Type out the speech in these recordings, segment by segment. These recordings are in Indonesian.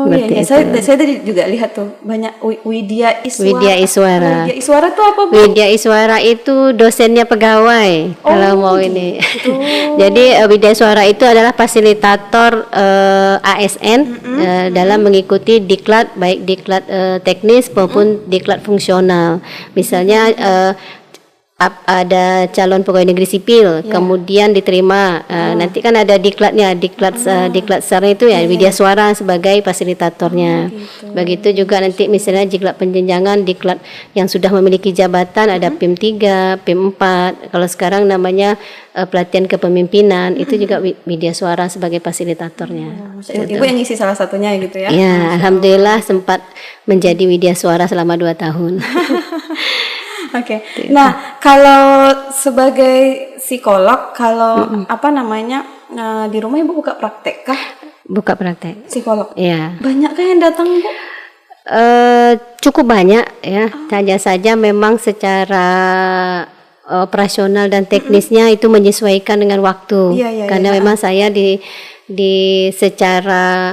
Oh iya, Seperti iya. itu. Saya tadi juga lihat tuh banyak Widya Iswara. Widya Iswara. Widya Iswara tuh apa, Bu? Widya Iswara itu dosennya pegawai kalau mau ini. Jadi Widya Iswara itu adalah fasilitator ASN dalam mengikuti diklat, baik diklat teknis maupun diklat fungsional. Misalnya ada calon pegawai negeri sipil, kemudian diterima. Nanti kan ada diklatnya, diklat SAR itu ya, Widya Iswara sebagai fasilitatornya. Begitu juga nanti misalnya diklat penjenjangan, diklat yang sudah memiliki jabatan, ada PIM 3, PIM 4. Kalau sekarang namanya pelatihan kepemimpinan, itu juga Widya Iswara sebagai fasilitatornya. Ibu yang ngisi salah satunya gitu ya? Ya, alhamdulillah sempat menjadi Widya Iswara selama 2 tahun. Oke. Nah, kalau sebagai psikolog, kalau apa namanya di rumah Ibu buka praktek kah? Buka praktek. Psikolog. Iya. Banyak kah yang datang, Bu? Cukup banyak ya. Hanya saja memang secara operasional dan teknisnya itu menyesuaikan dengan waktu. Karena memang saya di secara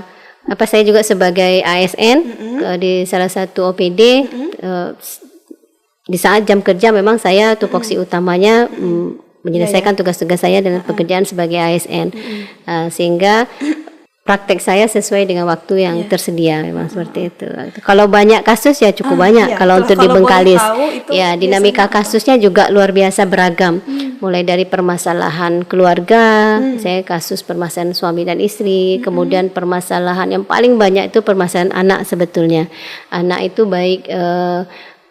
saya juga sebagai ASN di salah satu OPD. Di saat jam kerja memang saya tupoksi utamanya menyelesaikan tugas-tugas saya dan pekerjaan sebagai ASN, sehingga praktek saya sesuai dengan waktu yang tersedia, memang seperti itu. Kalau banyak kasus ya cukup banyak. Kalau untuk di Bengkalis ya dinamika kasusnya juga luar biasa beragam, mulai dari permasalahan keluarga, saya kasus permasalahan suami dan istri, kemudian permasalahan yang paling banyak itu permasalahan anak. Sebetulnya anak itu baik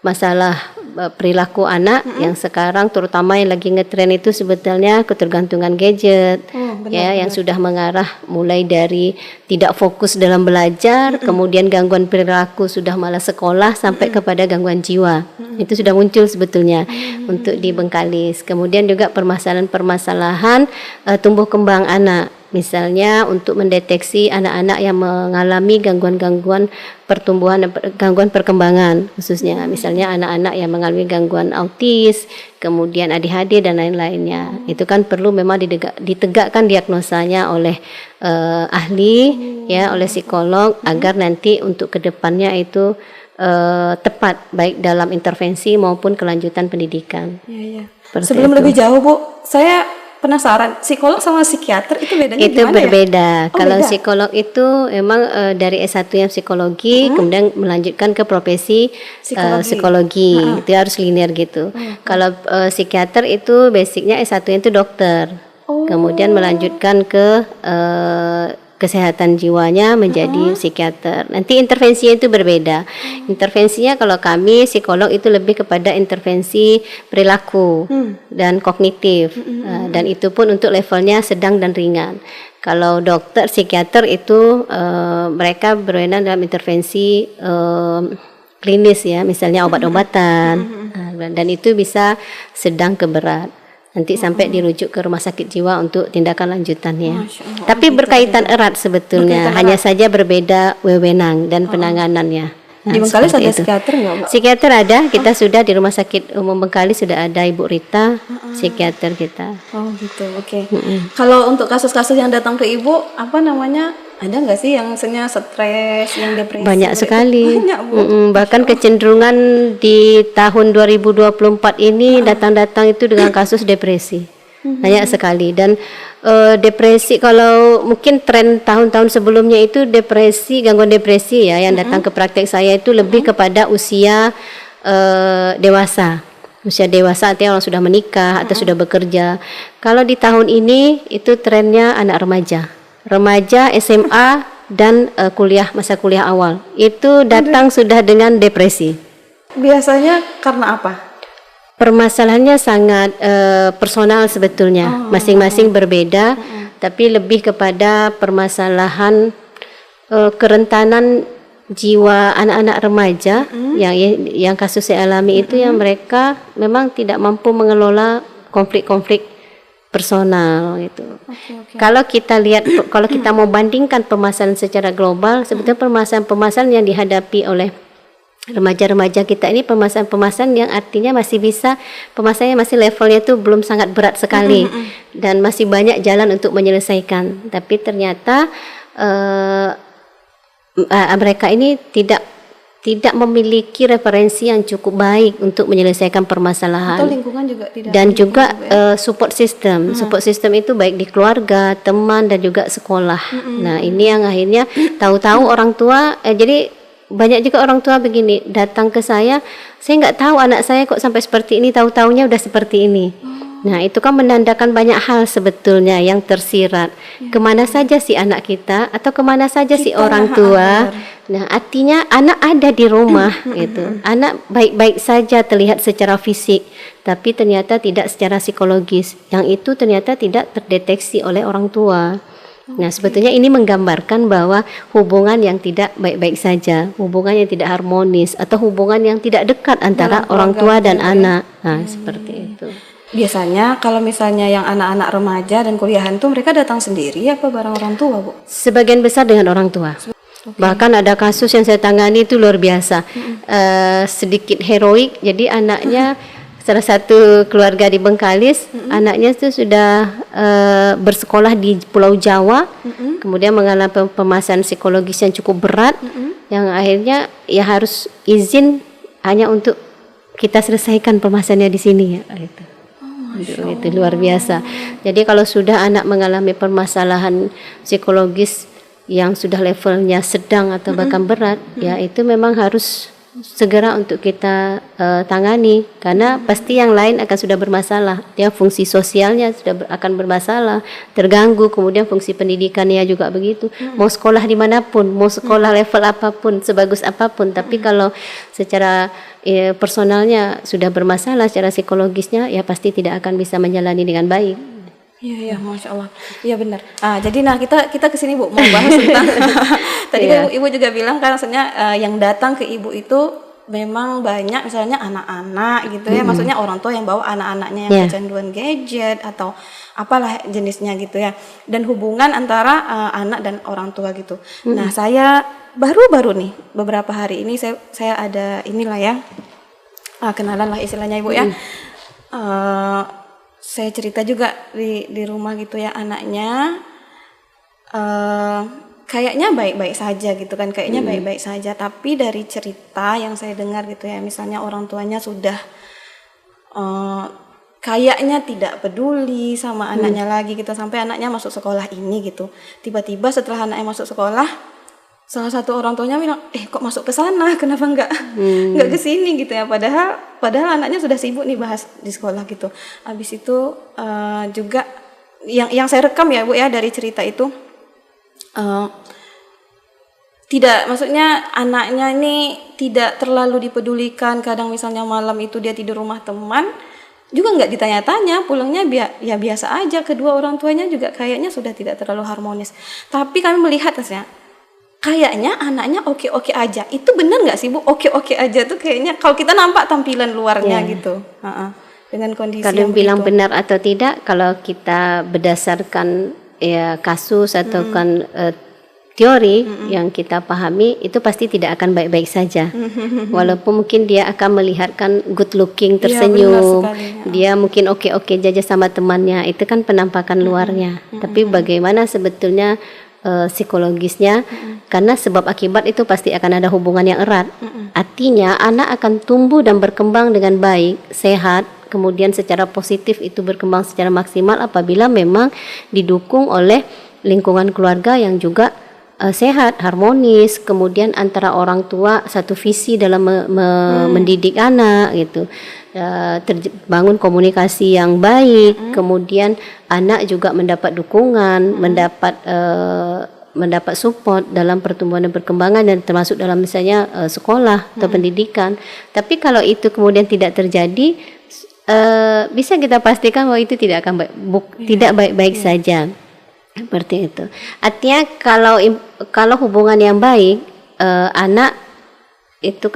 masalah perilaku anak yang sekarang terutama yang lagi ngetren itu sebetulnya ketergantungan gadget, yang sudah mengarah mulai dari tidak fokus dalam belajar, kemudian gangguan perilaku sudah malas sekolah sampai kepada gangguan jiwa. Itu sudah muncul sebetulnya untuk di Bengkalis. Kemudian juga permasalahan-permasalahan tumbuh kembang anak. Misalnya untuk mendeteksi anak-anak yang mengalami gangguan-gangguan pertumbuhan dan gangguan perkembangan, khususnya misalnya anak-anak yang mengalami gangguan autis, kemudian ADHD dan lain-lainnya. Itu kan perlu memang ditegakkan diagnosanya oleh ahli oleh psikolog agar nanti untuk kedepannya itu tepat baik dalam intervensi maupun kelanjutan pendidikan. Sebelum lebih jauh, Bu, saya penasaran, psikolog sama psikiater itu bedanya itu gimana berbeda. Kalau beda. Psikolog itu memang dari S1-nya psikologi, kemudian melanjutkan ke profesi psikologi. Itu harus linear gitu. Kalau psikiater itu basicnya S1-nya itu dokter. Kemudian melanjutkan ke kesehatan jiwanya menjadi psikiater. Nanti intervensinya itu berbeda. Intervensinya kalau kami psikolog itu lebih kepada intervensi perilaku dan kognitif, dan itu pun untuk levelnya sedang dan ringan. Kalau dokter psikiater itu mereka berwenang dalam intervensi klinis ya, misalnya obat-obatan, dan itu bisa sedang ke berat. Nanti sampai dirujuk ke rumah sakit jiwa untuk tindakan lanjutannya. Tapi berkaitan erat sebetulnya, hanya saja berbeda wewenang dan penanganannya. Di Bengkalis ada psikiater nggak, Mbak? Psikiater ada, kita sudah di Rumah Sakit Umum Bengkalis sudah ada Ibu Rita, psikiater kita. Oh gitu, oke. Kalau untuk kasus-kasus yang datang ke Ibu, apa namanya? Ada nggak sih yang misalnya stres, yang depresi? Banyak sekali. Banyak, Bu. Bahkan kecenderungan di tahun 2024 ini datang-datang itu dengan kasus depresi. Banyak sekali. Dan depresi, kalau mungkin tren tahun-tahun sebelumnya itu depresi, gangguan depresi ya yang datang ke praktek saya itu lebih kepada usia dewasa. Usia dewasa artinya orang sudah menikah atau sudah bekerja. Kalau di tahun ini itu trennya anak remaja SMA dan masa kuliah awal itu datang sudah dengan depresi. Biasanya karena apa? Permasalahannya sangat personal sebetulnya, masing-masing berbeda, tapi lebih kepada permasalahan kerentanan jiwa anak-anak remaja yang kasus saya alami itu yang mereka memang tidak mampu mengelola konflik-konflik personal gitu. Kalau kita lihat, kalau kita mau bandingkan permasalahan secara global, sebetulnya permasalahan yang dihadapi oleh remaja-remaja kita ini permasalahan yang artinya masih bisa, permasalahannya masih levelnya itu belum sangat berat sekali dan masih banyak jalan untuk menyelesaikan. Tapi ternyata mereka ini tidak memiliki referensi yang cukup baik untuk menyelesaikan permasalahan. Atau lingkungan juga tidak. Dan juga support system. Support system itu baik di keluarga, teman dan juga sekolah. Nah, ini yang akhirnya tahu-tahu orang tua jadi banyak juga orang tua begini datang ke saya nggak tahu anak saya kok sampai seperti ini, tahu-taunya udah seperti ini. Nah, itu kan menandakan banyak hal sebetulnya yang tersirat. Kemana saja si anak kita atau kemana saja si orang tua. Nah, artinya anak ada di rumah gitu. Anak baik-baik saja terlihat secara fisik, tapi ternyata tidak secara psikologis. Yang itu ternyata tidak terdeteksi oleh orang tua. Nah, sebetulnya ini menggambarkan bahwa hubungan yang tidak baik-baik saja, hubungan yang tidak harmonis, atau hubungan yang tidak dekat antara orang tua dan anak. Nah, seperti itu. Biasanya kalau misalnya yang anak-anak remaja dan kuliahan tuh mereka datang sendiri apa bareng orang tua, Bu? Sebagian besar dengan orang tua. Bahkan ada kasus yang saya tangani itu luar biasa. Sedikit heroik. Jadi anaknya salah satu keluarga di Bengkalis, anaknya itu sudah bersekolah di Pulau Jawa, kemudian mengalami pemasaran psikologis yang cukup berat, yang akhirnya ya harus izin hanya untuk kita selesaikan permasalahannya di sini ya. Itu luar biasa. Jadi kalau sudah anak mengalami permasalahan psikologis yang sudah levelnya sedang atau bahkan berat, ya itu memang harus segera untuk kita tangani, karena pasti yang lain akan sudah bermasalah. Ya, fungsi sosialnya sudah akan bermasalah, terganggu, kemudian fungsi pendidikannya juga begitu. Mau sekolah dimanapun, mau sekolah level apapun, sebagus apapun, tapi kalau secara personalnya sudah bermasalah, secara psikologisnya ya pasti tidak akan bisa menjalani dengan baik. Iya, Masya Allah. Iya benar. Jadi kita kesini, Bu, mau bahas tentang tadi kan Ibu juga bilang kan, maksudnya yang datang ke Ibu itu memang banyak, misalnya anak-anak gitu ya, maksudnya orang tua yang bawa anak-anaknya yang kecanduan gadget atau apalah jenisnya gitu ya, dan hubungan antara anak dan orang tua gitu. Nah, saya baru-baru nih beberapa hari ini saya ada inilah ya, kenalan lah istilahnya, Ibu ya. Saya cerita juga di rumah gitu ya, anaknya kayaknya baik-baik saja gitu kan, kayaknya baik-baik saja, tapi dari cerita yang saya dengar gitu ya, misalnya orang tuanya sudah kayaknya tidak peduli sama anaknya lagi gitu, sampai anaknya masuk sekolah ini gitu, tiba-tiba setelah anaknya masuk sekolah, salah satu orang tuanya bilang, kok masuk ke sana, kenapa nggak ke sini gitu ya, padahal anaknya sudah sibuk nih bahas di sekolah gitu. Habis itu juga yang saya rekam ya, Bu ya, dari cerita itu tidak, maksudnya anaknya ini tidak terlalu dipedulikan. Kadang misalnya malam itu dia tidur rumah teman juga nggak ditanya-tanya, pulangnya ya biasa aja. Kedua orang tuanya juga kayaknya sudah tidak terlalu harmonis, tapi kami melihat ya, kayaknya anaknya oke-oke aja. Itu benar nggak sih, Bu? Oke-oke aja tuh kayaknya kalau kita nampak tampilan luarnya gitu. Dengan kondisi kalau yang bilang begitu. benar atau tidak, kalau kita berdasarkan ya kasus atau kan teori yang kita pahami, itu pasti tidak akan baik-baik saja. Walaupun mungkin dia akan melihatkan good looking, tersenyum, dia mungkin oke-oke aja sama temannya, itu kan penampakan luarnya. Tapi bagaimana sebetulnya psikologisnya, karena sebab akibat itu pasti akan ada hubungan yang erat. Artinya anak akan tumbuh dan berkembang dengan baik, sehat, kemudian secara positif itu berkembang secara maksimal apabila memang didukung oleh lingkungan keluarga yang juga sehat, harmonis, kemudian antara orang tua satu visi dalam mendidik anak gitu. Terbangun komunikasi yang baik, kemudian anak juga mendapat dukungan, mendapat support dalam pertumbuhan dan perkembangan, dan termasuk dalam misalnya sekolah atau pendidikan. Tapi kalau itu kemudian tidak terjadi, bisa kita pastikan bahwa itu tidak akan tidak baik-baik saja. Seperti itu. Artinya kalau hubungan yang baik, anak itu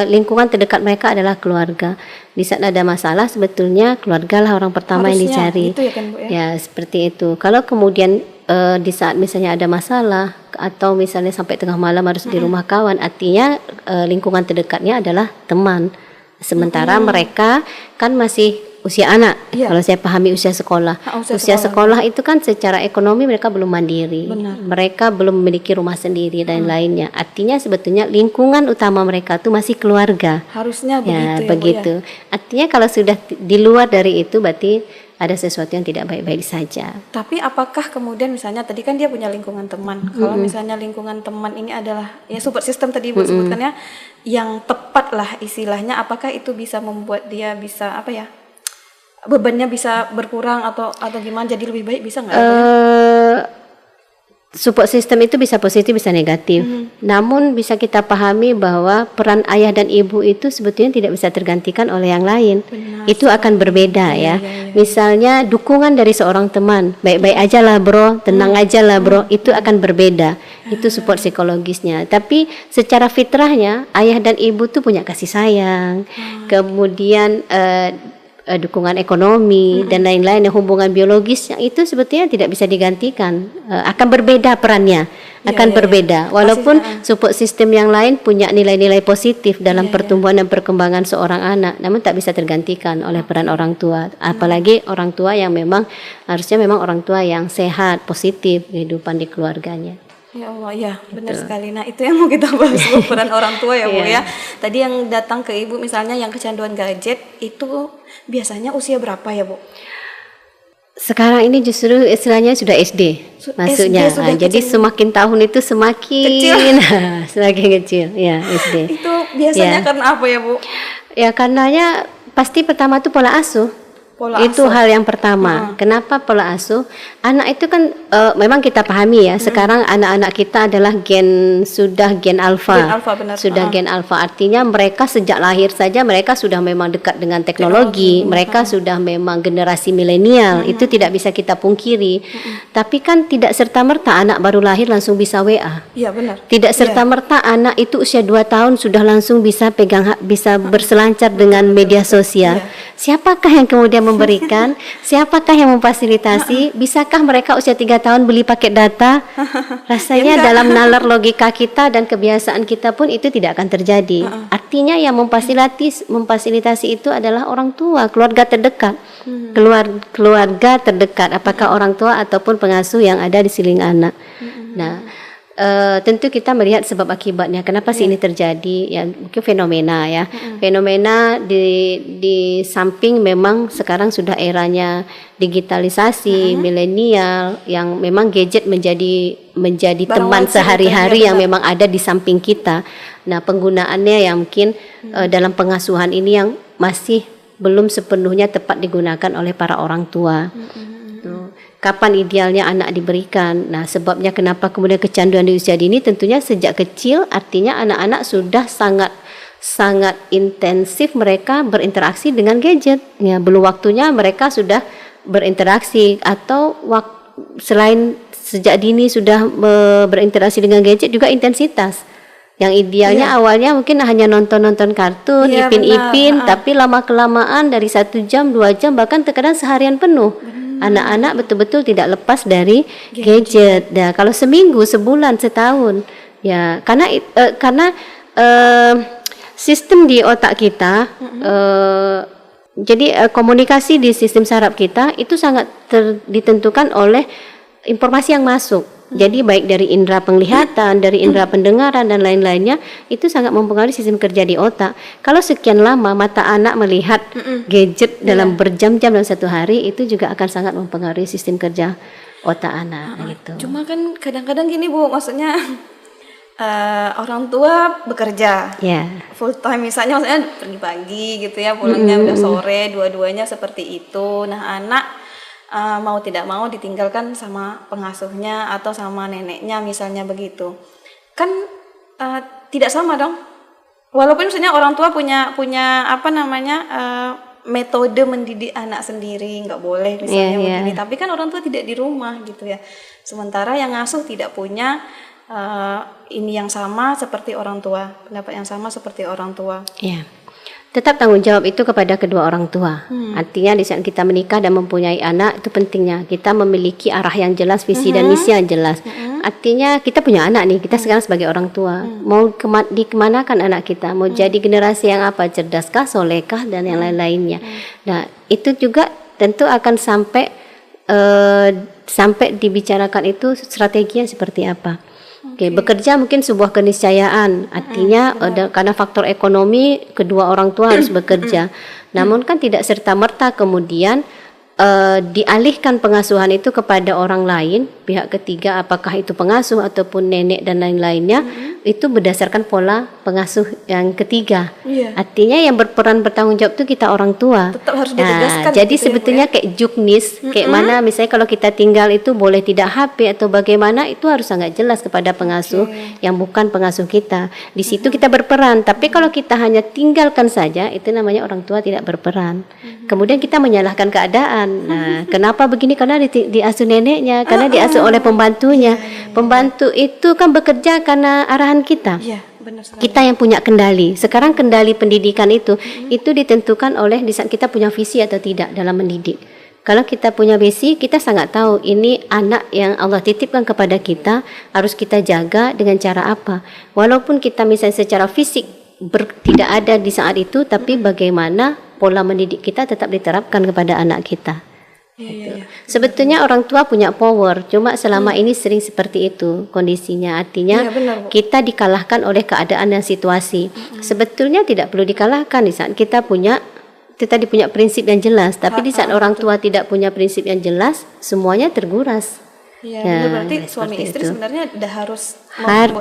lingkungan terdekat mereka adalah keluarga. Di saat ada masalah, sebetulnya keluarga lah orang pertama yang dicari. Itu ya kan, Bu ya? Ya, seperti itu. Kalau kemudian di saat misalnya ada masalah atau misalnya sampai tengah malam harus di rumah kawan, artinya lingkungan terdekatnya adalah teman. Sementara mereka kan masih usia anak. Iya. Kalau saya pahami usia sekolah. Usia sekolah itu kan secara ekonomi mereka belum mandiri. Benar. Mereka belum memiliki rumah sendiri dan lainnya. Artinya sebetulnya lingkungan utama mereka itu masih keluarga. Harusnya Ya, begitu ya, Bu, begitu. Artinya kalau sudah di luar dari itu berarti ada sesuatu yang tidak baik-baik saja. Tapi apakah kemudian misalnya tadi kan dia punya lingkungan teman. Kalau misalnya lingkungan teman ini adalah ya support system tadi Ibu sebutkan ya, yang tepat lah istilahnya, apakah itu bisa membuat dia bisa apa ya? Bebannya bisa berkurang atau gimana, jadi lebih baik, bisa nggak? Support system itu bisa positif bisa negatif. Namun bisa kita pahami bahwa peran ayah dan ibu itu sebetulnya tidak bisa tergantikan oleh yang lain. Benar, itu akan berbeda ya. Misalnya dukungan dari seorang teman, baik-baik aja lah bro, tenang aja lah bro, itu akan berbeda. Itu support psikologisnya. Tapi secara fitrahnya ayah dan ibu tuh punya kasih sayang. Kemudian dukungan ekonomi dan lain-lain, yang hubungan biologis yang itu sebetulnya tidak bisa digantikan, akan berbeda perannya, akan berbeda. Walaupun support system yang lain punya nilai-nilai positif dalam pertumbuhan dan perkembangan seorang anak, namun tak bisa tergantikan oleh peran orang tua. Apalagi orang tua yang memang harusnya memang orang tua yang sehat, positif kehidupan di keluarganya. Ya Allah, ya benar sekali. Nah itu yang mau kita bahas, Bu, peran orang tua ya Bu ya. Tadi yang datang ke Ibu misalnya yang kecanduan gadget itu biasanya usia berapa ya Bu? Sekarang ini justru istilahnya sudah SD masuknya. Jadi semakin tahun itu semakin kecil. Semakin kecil ya SD. Itu biasanya karena apa ya Bu? Ya karenanya pasti pertama itu pola asuh. Itu hal yang pertama. Kenapa pola asuh? Anak itu kan memang kita pahami ya. Sekarang anak-anak kita adalah gen alfa. Sudah gen alfa. Artinya mereka sejak lahir saja mereka sudah memang dekat dengan teknologi. Mereka sudah memang generasi milenial. Itu tidak bisa kita pungkiri. Tapi kan tidak serta-merta anak baru lahir langsung bisa WA. Iya benar. Tidak serta-merta anak itu usia 2 tahun sudah langsung bisa bisa berselancar dengan media sosial. Siapakah yang kemudian memberikan, siapakah yang memfasilitasi, bisakah mereka usia 3 tahun beli paket data? Rasanya dalam nalar logika kita dan kebiasaan kita pun itu tidak akan terjadi. Artinya yang memfasilitasi itu adalah orang tua, keluarga terdekat. Keluarga terdekat, apakah orang tua ataupun pengasuh yang ada di sekeliling anak. Nah, tentu kita melihat sebab akibatnya. Kenapa sih ini terjadi? Ya mungkin fenomena ya. Fenomena di samping memang sekarang sudah eranya digitalisasi, milenial, yang memang gadget menjadi teman sehari-hari yang memang ada di samping kita. Nah, penggunaannya yang mungkin dalam pengasuhan ini yang masih belum sepenuhnya tepat digunakan oleh para orang tua. Kapan idealnya anak diberikan? Nah, sebabnya kenapa kemudian kecanduan di usia dini tentunya sejak kecil, artinya anak-anak sudah sangat intensif mereka berinteraksi dengan gadget. Ya, belum waktunya mereka sudah berinteraksi, atau selain sejak dini sudah berinteraksi dengan gadget juga intensitas. Yang idealnya awalnya mungkin hanya nonton-nonton kartun, ipin-ipin, tapi lama-kelamaan dari 1 jam, 2 jam, bahkan terkadang seharian penuh. Anak-anak betul-betul tidak lepas dari gadget. Nah, kalau seminggu, sebulan, setahun, ya karena sistem di otak kita, jadi komunikasi di sistem saraf kita itu sangat ditentukan oleh informasi yang masuk. Jadi baik dari indera penglihatan, dari indera pendengaran dan lain-lainnya, itu sangat mempengaruhi sistem kerja di otak. Kalau sekian lama mata anak melihat gadget dalam berjam-jam dalam satu hari, itu juga akan sangat mempengaruhi sistem kerja otak anak gitu. Cuma kan kadang-kadang gini Bu, maksudnya orang tua bekerja full time misalnya pergi pagi gitu ya, pulangnya udah sore, dua-duanya seperti itu. Nah, anak mau tidak mau ditinggalkan sama pengasuhnya atau sama neneknya misalnya begitu. Kan tidak sama dong. Walaupun misalnya orang tua punya metode mendidik anak sendiri, nggak boleh misalnya begini. Tapi kan orang tua tidak di rumah gitu ya. Sementara yang ngasuh tidak punya ini yang sama seperti orang tua, pendapat yang sama seperti orang tua. Iya. Tetap tanggung jawab itu kepada kedua orang tua. Artinya di saat kita menikah dan mempunyai anak, itu pentingnya kita memiliki arah yang jelas, visi dan misi yang jelas. Artinya kita punya anak nih, kita sekarang sebagai orang tua mau dikemanakan anak kita, mau jadi generasi yang apa, cerdaskah, solehkah, dan yang lain-lainnya. Nah itu juga tentu akan sampai dibicarakan itu strateginya seperti apa. Oke, bekerja mungkin sebuah keniscayaan, artinya karena faktor ekonomi kedua orang tua harus bekerja. Namun kan tidak serta-merta kemudian dialihkan pengasuhan itu kepada orang lain, pihak ketiga, apakah itu pengasuh ataupun nenek dan lain-lainnya, itu berdasarkan pola pengasuh yang ketiga. Artinya yang berperan bertanggung jawab itu kita orang tua. Tetap harus ditegaskan. Jadi sebetulnya kayak juknis, kayak mana misalnya kalau kita tinggal itu boleh tidak HP atau bagaimana, itu harus sangat jelas kepada pengasuh yang bukan pengasuh kita. Di situ kita berperan. Tapi kalau kita hanya tinggalkan saja, itu namanya orang tua tidak berperan. Kemudian kita menyalahkan keadaan. Nah, kenapa begini? Karena diasuh neneknya, karena diasuh oleh pembantunya. Pembantu itu kan bekerja karena arahan kita. Benar sekali. Kita yang punya kendali. Sekarang kendali pendidikan itu ditentukan oleh di saat kita punya visi atau tidak dalam mendidik. Kalau kita punya visi, kita sangat tahu ini anak yang Allah titipkan kepada kita, harus kita jaga dengan cara apa. Walaupun kita misalnya secara fisik tidak ada di saat itu, tapi bagaimana pola mendidik kita tetap diterapkan kepada anak kita. Sebetulnya orang tua punya power, cuma selama ini sering seperti itu kondisinya. Artinya kita dikalahkan oleh keadaan dan situasi. Sebetulnya tidak perlu dikalahkan di saat kita punya prinsip yang jelas. Tapi di saat orang tua tidak punya prinsip yang jelas, semuanya terguras. Berarti suami istri sebenarnya udah harus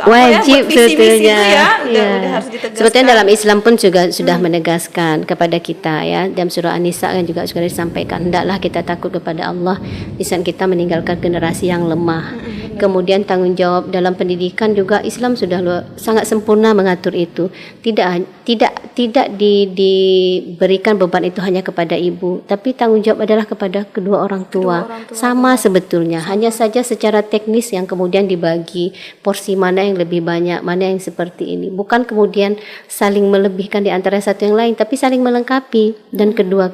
wajib sebetulnya. Udah harus ditegaskan. Sebetulnya dalam Islam pun juga sudah menegaskan kepada kita ya. Dalam surah An-Nisa kan juga sudah disampaikan, hendaklah kita takut kepada Allah di saat kita meninggalkan generasi yang lemah. Kemudian tanggung jawab dalam pendidikan juga Islam sudah sangat sempurna mengatur itu. Tidak diberikan beban itu hanya kepada ibu, tapi tanggung jawab adalah kepada kedua orang tua. Sama sebetulnya, hanya saja secara teknis yang kemudian dibagi porsi mana yang lebih banyak, mana yang seperti ini. Bukan kemudian saling melebihkan di antara satu yang lain, tapi saling melengkapi. Dan kedua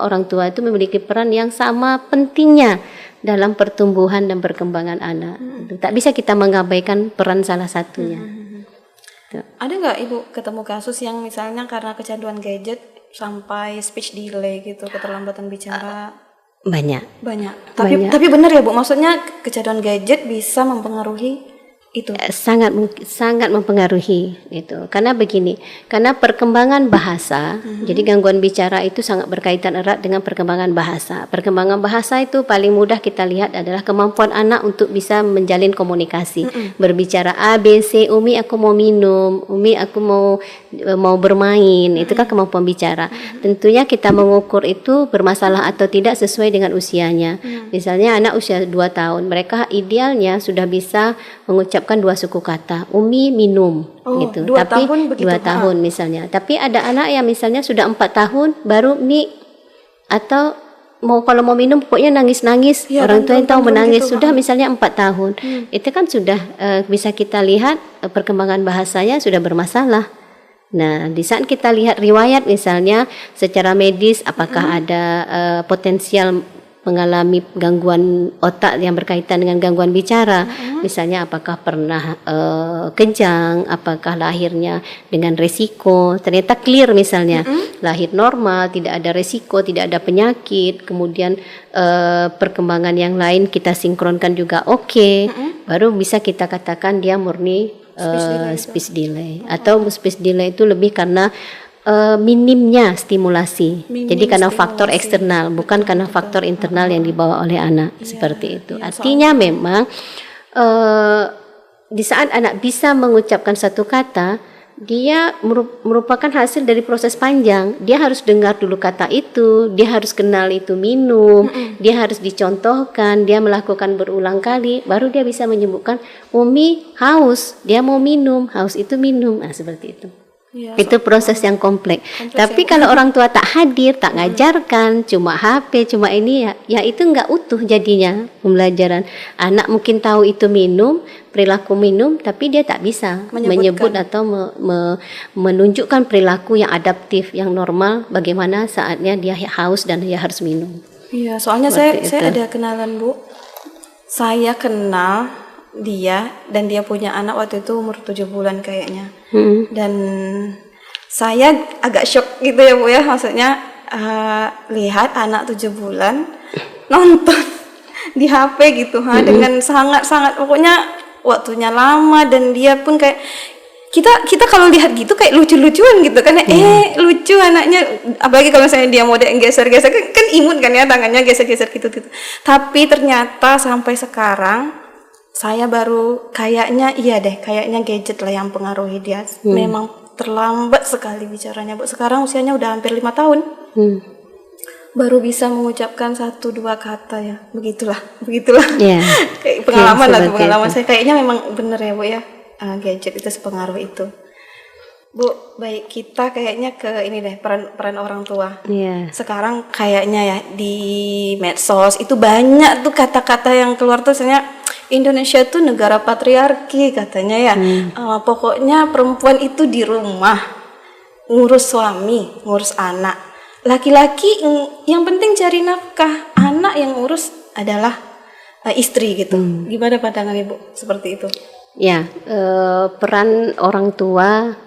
orang tua itu memiliki peran yang sama pentingnya dalam pertumbuhan dan perkembangan anak. Tak bisa kita mengabaikan peran salah satunya. Ada nggak Ibu ketemu kasus yang misalnya karena kecanduan gadget sampai speech delay gitu, keterlambatan bicara? Banyak. Tapi benar ya Bu, maksudnya kecanduan gadget bisa mempengaruhi itu? Sangat mempengaruhi itu. Karena begini, karena perkembangan bahasa, jadi gangguan bicara itu sangat berkaitan erat dengan perkembangan bahasa. Perkembangan bahasa itu paling mudah kita lihat adalah kemampuan anak untuk bisa menjalin komunikasi. Berbicara A, B, C, Umi aku mau minum, Umi aku mau bermain, itu kan kemampuan bicara. Tentunya kita mengukur itu bermasalah atau tidak sesuai dengan usianya. Misalnya anak usia 2 tahun, mereka idealnya sudah bisa mengucapkan 2 suku kata, Umi minum gitu. 2 tapi tahun begitu, 2 tahun misalnya. Tapi ada anak yang misalnya sudah 4 tahun baru Mi, atau kalau mau minum pokoknya nangis-nangis. Orang tua yang tahu menangis gitu, sudah misalnya 4 tahun. Itu kan sudah bisa kita lihat perkembangan bahasanya sudah bermasalah. Nah, di saat kita lihat riwayat misalnya secara medis apakah ada potensial mengalami gangguan otak yang berkaitan dengan gangguan bicara, misalnya apakah pernah kejang, apakah lahirnya dengan resiko, ternyata clear misalnya, lahir normal, tidak ada resiko, tidak ada penyakit, kemudian perkembangan yang lain kita sinkronkan juga oke, baru bisa kita katakan dia murni speech delay. Atau speech delay itu lebih karena minimnya stimulasi. Jadi karena faktor eksternal, bukan karena faktor internal yang dibawa oleh anak, seperti itu. Artinya memang di saat anak bisa mengucapkan satu kata, dia merupakan hasil dari proses panjang. Dia harus dengar dulu kata itu, dia harus kenal itu minum, dia harus dicontohkan, dia melakukan berulang kali, baru dia bisa menyebutkan Umi haus, dia mau minum, haus itu minum. Nah, seperti itu. Itu proses yang kompleks. Tapi kalau orang tua tak hadir, tak ngajarkan, cuma HP, cuma ini ya itu enggak utuh jadinya pembelajaran. Anak mungkin tahu itu minum, perilaku minum, tapi dia tak bisa menyebut atau menunjukkan perilaku yang adaptif, yang normal, bagaimana saatnya dia haus dan dia harus minum. Iya, soalnya saya ada kenalan Bu. Saya kenal dia, dan dia punya anak waktu itu umur 7 bulan kayaknya. Dan saya agak shock gitu ya Bu ya, maksudnya lihat anak 7 bulan nonton di HP gitu dengan sangat-sangat, pokoknya waktunya lama, dan dia pun kayak kita kalau lihat gitu kayak lucu-lucuan gitu kan, lucu anaknya, apalagi kalau misalnya dia mode yang geser-geser kan imut kan ya, tangannya geser-geser gitu. Tapi ternyata sampai sekarang saya baru kayaknya gadget lah yang pengaruhi dia. Memang terlambat sekali bicaranya Bu. Sekarang usianya udah hampir 5 tahun. Baru bisa mengucapkan 1-2 kata ya. Begitulah. Yeah. Kayak pengalaman lah, pengalaman saya kayaknya memang bener ya Bu ya. Gadget itu sepengaruh itu. Bu, baik, kita kayaknya ke ini deh, peran orang tua. Sekarang kayaknya ya di medsos itu banyak tuh kata-kata yang keluar tuh, misalnya Indonesia tuh negara patriarki katanya ya. Pokoknya perempuan itu di rumah ngurus suami, ngurus anak. Laki-laki yang penting cari nafkah, anak yang ngurus adalah istri gitu. Gimana pandangan Ibu seperti itu? Ya, peran orang tua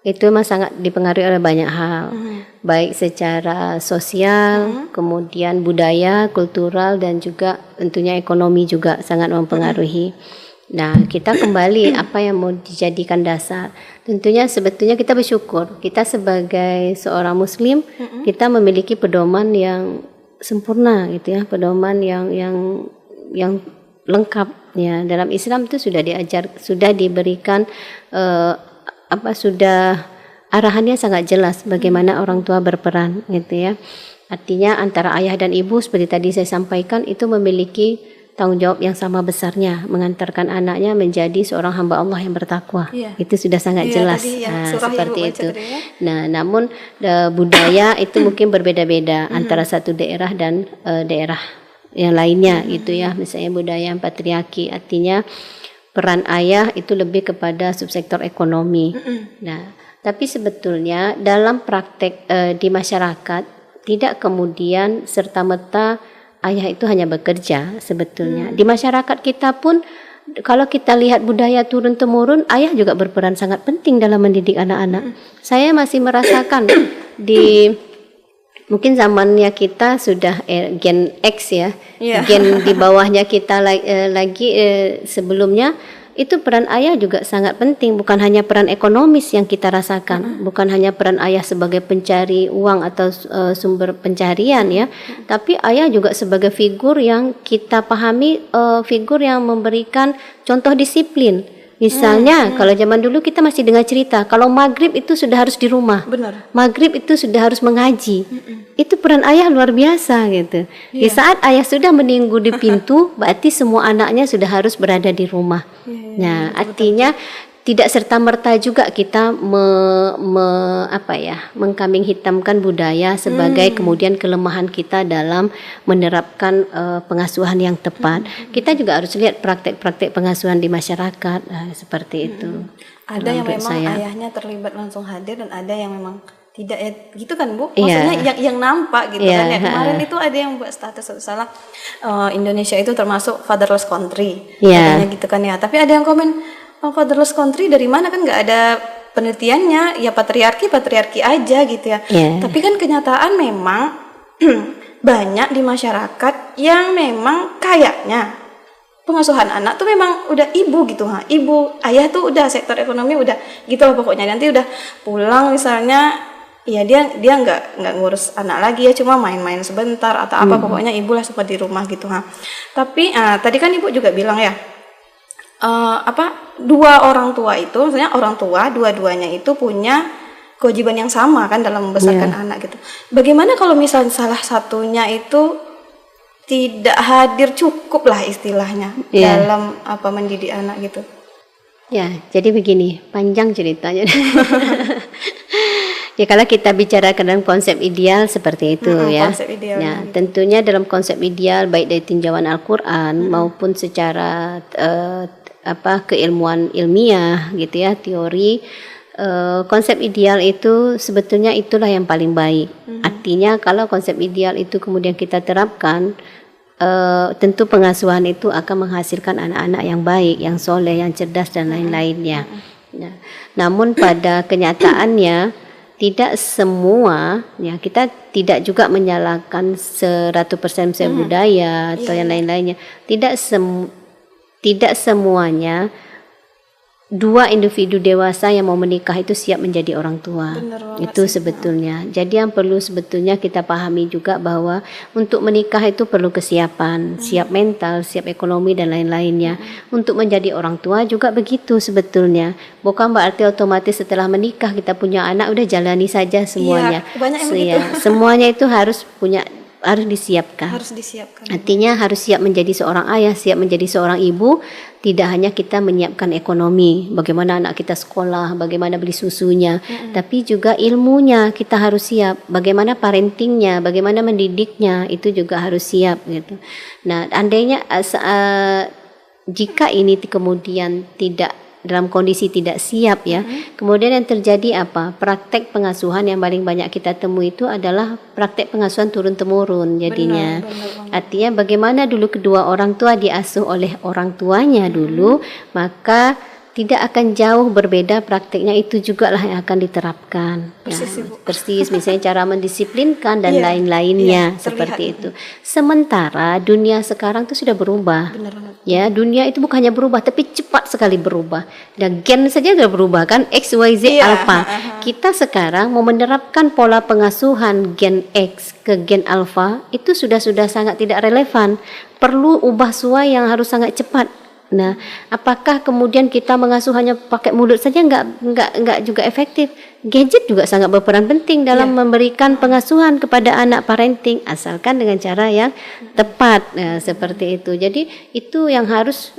itu memang sangat dipengaruhi oleh banyak hal, baik secara sosial, kemudian budaya, kultural, dan juga tentunya ekonomi juga sangat mempengaruhi. Nah, kita kembali apa yang mau dijadikan dasar. Tentunya sebetulnya kita bersyukur, kita sebagai seorang Muslim, kita memiliki pedoman yang sempurna gitu ya, pedoman yang lengkap. Ya, dalam Islam itu sudah diberikan sudah arahannya sangat jelas bagaimana orang tua berperan gitu ya. Artinya antara ayah dan ibu seperti tadi saya sampaikan itu memiliki tanggung jawab yang sama besarnya, mengantarkan anaknya menjadi seorang hamba Allah yang bertakwa. Itu sudah sangat jelas. Seperti itu. Nah, namun budaya itu mungkin berbeda-beda antara satu daerah dan daerah yang lainnya gitu ya. Misalnya budaya yang patriarki, artinya peran ayah itu lebih kepada subsektor ekonomi. Nah, tapi sebetulnya dalam praktek di masyarakat tidak kemudian serta-merta ayah itu hanya bekerja sebetulnya. Di masyarakat kita pun kalau kita lihat budaya turun-temurun, ayah juga berperan sangat penting dalam mendidik anak-anak. Saya masih merasakan mungkin zamannya kita sudah Gen X ya, gen di bawahnya kita lagi sebelumnya itu peran ayah juga sangat penting, bukan hanya peran ekonomis yang kita rasakan, bukan hanya peran ayah sebagai pencari uang atau sumber pencarian ya, tapi ayah juga sebagai figur yang kita pahami, figur yang memberikan contoh disiplin. Misalnya kalau zaman dulu kita masih dengar cerita kalau maghrib itu sudah harus di rumah. Benar. Maghrib itu sudah harus mengaji. Itu peran ayah luar biasa gitu. Di saat ayah sudah menunggu di pintu, berarti semua anaknya sudah harus berada di rumah. Nah, artinya tidak serta-merta juga kita mengkambing hitamkan budaya sebagai kemudian kelemahan kita dalam menerapkan pengasuhan yang tepat. Kita juga harus lihat praktek-praktek pengasuhan di masyarakat seperti itu. Ada yang memang ayahnya terlibat langsung hadir, dan ada yang memang tidak ya, gitu kan Bu? Maksudnya yang nampak gitu kan ya. Kemarin itu ada yang buat status salah Indonesia itu termasuk fatherless country katanya gitu kan ya. Tapi ada yang komen fatherless country dari mana, kan nggak ada penelitiannya, ya patriarki aja gitu ya. Tapi kan kenyataan memang banyak di masyarakat yang memang kayaknya pengasuhan anak tuh memang udah ibu gitu, ibu, ayah tuh udah sektor ekonomi udah gitu loh pokoknya. Nanti udah pulang misalnya, ya dia nggak ngurus anak lagi ya, cuma main-main sebentar atau apa, pokoknya ibu lah sempat di rumah gitu Tapi tadi kan ibu juga bilang ya, dua orang tua itu, maksudnya orang tua dua-duanya itu punya kewajiban yang sama kan dalam membesarkan anak gitu. Bagaimana kalau misalnya salah satunya itu tidak hadir cukup lah istilahnya dalam mendidik anak gitu? Ya, jadi begini, panjang ceritanya. Ya, kalau kita bicara dalam konsep ideal seperti itu ya. Konsep ideal. Nah, tentunya dalam konsep ideal baik dari tinjauan Al-Qur'an maupun secara keilmuan ilmiah gitu ya, teori, konsep ideal itu sebetulnya itulah yang paling baik. Artinya kalau konsep ideal itu kemudian kita terapkan, tentu pengasuhan itu akan menghasilkan anak-anak yang baik, yang soleh, yang cerdas dan lain-lainnya. Nah, namun pada kenyataannya tidak semua, ya kita tidak juga menyalahkan 100% misalnya budaya atau yang lain-lainnya. Tidak semuanya dua individu dewasa yang mau menikah itu siap menjadi orang tua. Itu sebetulnya. Jadi yang perlu sebetulnya kita pahami juga bahwa untuk menikah itu perlu kesiapan, siap mental, siap ekonomi dan lain-lainnya. Untuk menjadi orang tua juga begitu sebetulnya. Bukan berarti otomatis setelah menikah kita punya anak udah jalani saja semuanya. Semuanya itu harus disiapkan. Artinya harus siap menjadi seorang ayah, siap menjadi seorang ibu. Tidak hanya kita menyiapkan ekonomi, bagaimana anak kita sekolah, bagaimana beli susunya, tapi juga ilmunya kita harus siap. Bagaimana parentingnya, bagaimana mendidiknya, itu juga harus siap gitu. Nah, andainya jika ini kemudian tidak dalam kondisi tidak siap ya, kemudian yang terjadi apa? Praktek pengasuhan yang paling banyak kita temui itu adalah praktek pengasuhan turun-temurun jadinya. Artinya bagaimana dulu kedua orang tua diasuh oleh orang tuanya dulu, maka tidak akan jauh berbeda prakteknya, itu juga lah yang akan diterapkan. Persis, misalnya cara mendisiplinkan dan lain-lainnya seperti itu. Sementara dunia sekarang itu sudah berubah. Ya, dunia itu bukannya berubah tapi cepat sekali berubah. Dan gen saja sudah berubah kan, X, Y, Z, alpha. Kita sekarang mau menerapkan pola pengasuhan gen X ke gen alpha itu sudah sangat tidak relevan. Perlu ubah sua yang harus sangat cepat. Nah, apakah kemudian kita mengasuh hanya pakai mulut saja enggak juga efektif? Gadget juga sangat berperan penting dalam memberikan pengasuhan kepada anak, parenting, asalkan dengan cara yang tepat. Nah, seperti itu. Jadi itu yang harus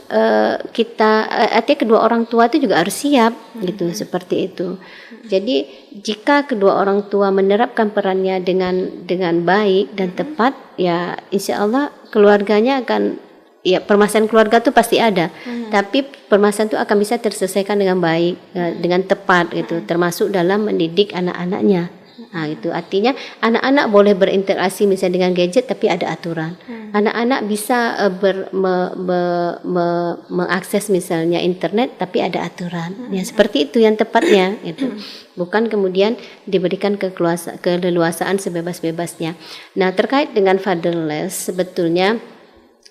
artinya kedua orang tua itu juga harus siap gitu, seperti itu. Jadi jika kedua orang tua menerapkan perannya dengan baik dan tepat, ya insya Allah keluarganya akan, ya permasalahan keluarga itu pasti ada, tapi permasalahan itu akan bisa terselesaikan dengan baik, dengan tepat gitu, termasuk dalam mendidik anak-anaknya. Nah, itu artinya anak-anak boleh berinteraksi misalnya dengan gadget tapi ada aturan. Anak-anak bisa mengakses misalnya internet tapi ada aturan. Ya seperti itu yang tepatnya itu. Bukan kemudian diberikan keleluasaan sebebas-bebasnya. Nah, terkait dengan fatherless sebetulnya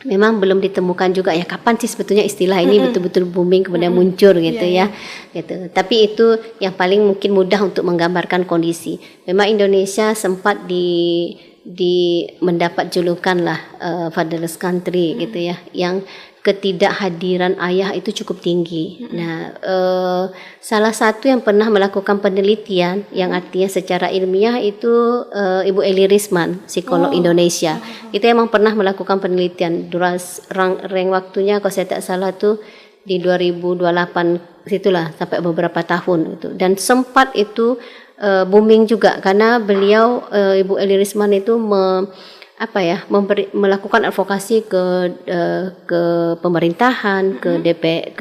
memang belum ditemukan juga ya kapan sih sebetulnya istilah ini betul-betul booming kemudian muncul gitu ya gitu. Tapi itu yang paling mungkin mudah untuk menggambarkan kondisi. Memang Indonesia sempat mendapat julukan lah fatherless country gitu ya, yang ketidakhadiran ayah itu cukup tinggi. Nah, salah satu yang pernah melakukan penelitian yang artinya secara ilmiah itu Ibu Eli Risman, psikolog Indonesia. Itu emang pernah melakukan penelitian. Rank waktunya kalau saya tak salah tuh di 2028 situlah sampai beberapa tahun itu. Dan sempat itu booming juga karena beliau Ibu Eli Risman itu melakukan advokasi ke pemerintahan, ke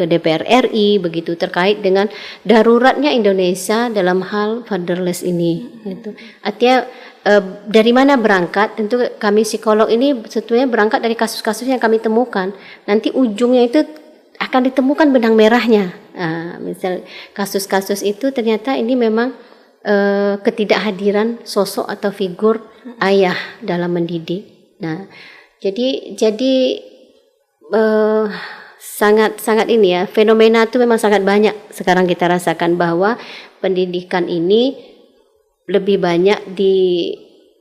DPR RI begitu terkait dengan daruratnya Indonesia dalam hal fatherless ini gitu. Artinya dari mana berangkat? Tentu kami psikolog ini sebetulnya berangkat dari kasus-kasus yang kami temukan. Nanti ujungnya itu akan ditemukan benang merahnya. Misal kasus-kasus itu ternyata ini memang ketidakhadiran sosok atau figur ayah dalam mendidik. Nah, jadi sangat ini ya, fenomena itu memang sangat banyak sekarang kita rasakan bahwa pendidikan ini lebih banyak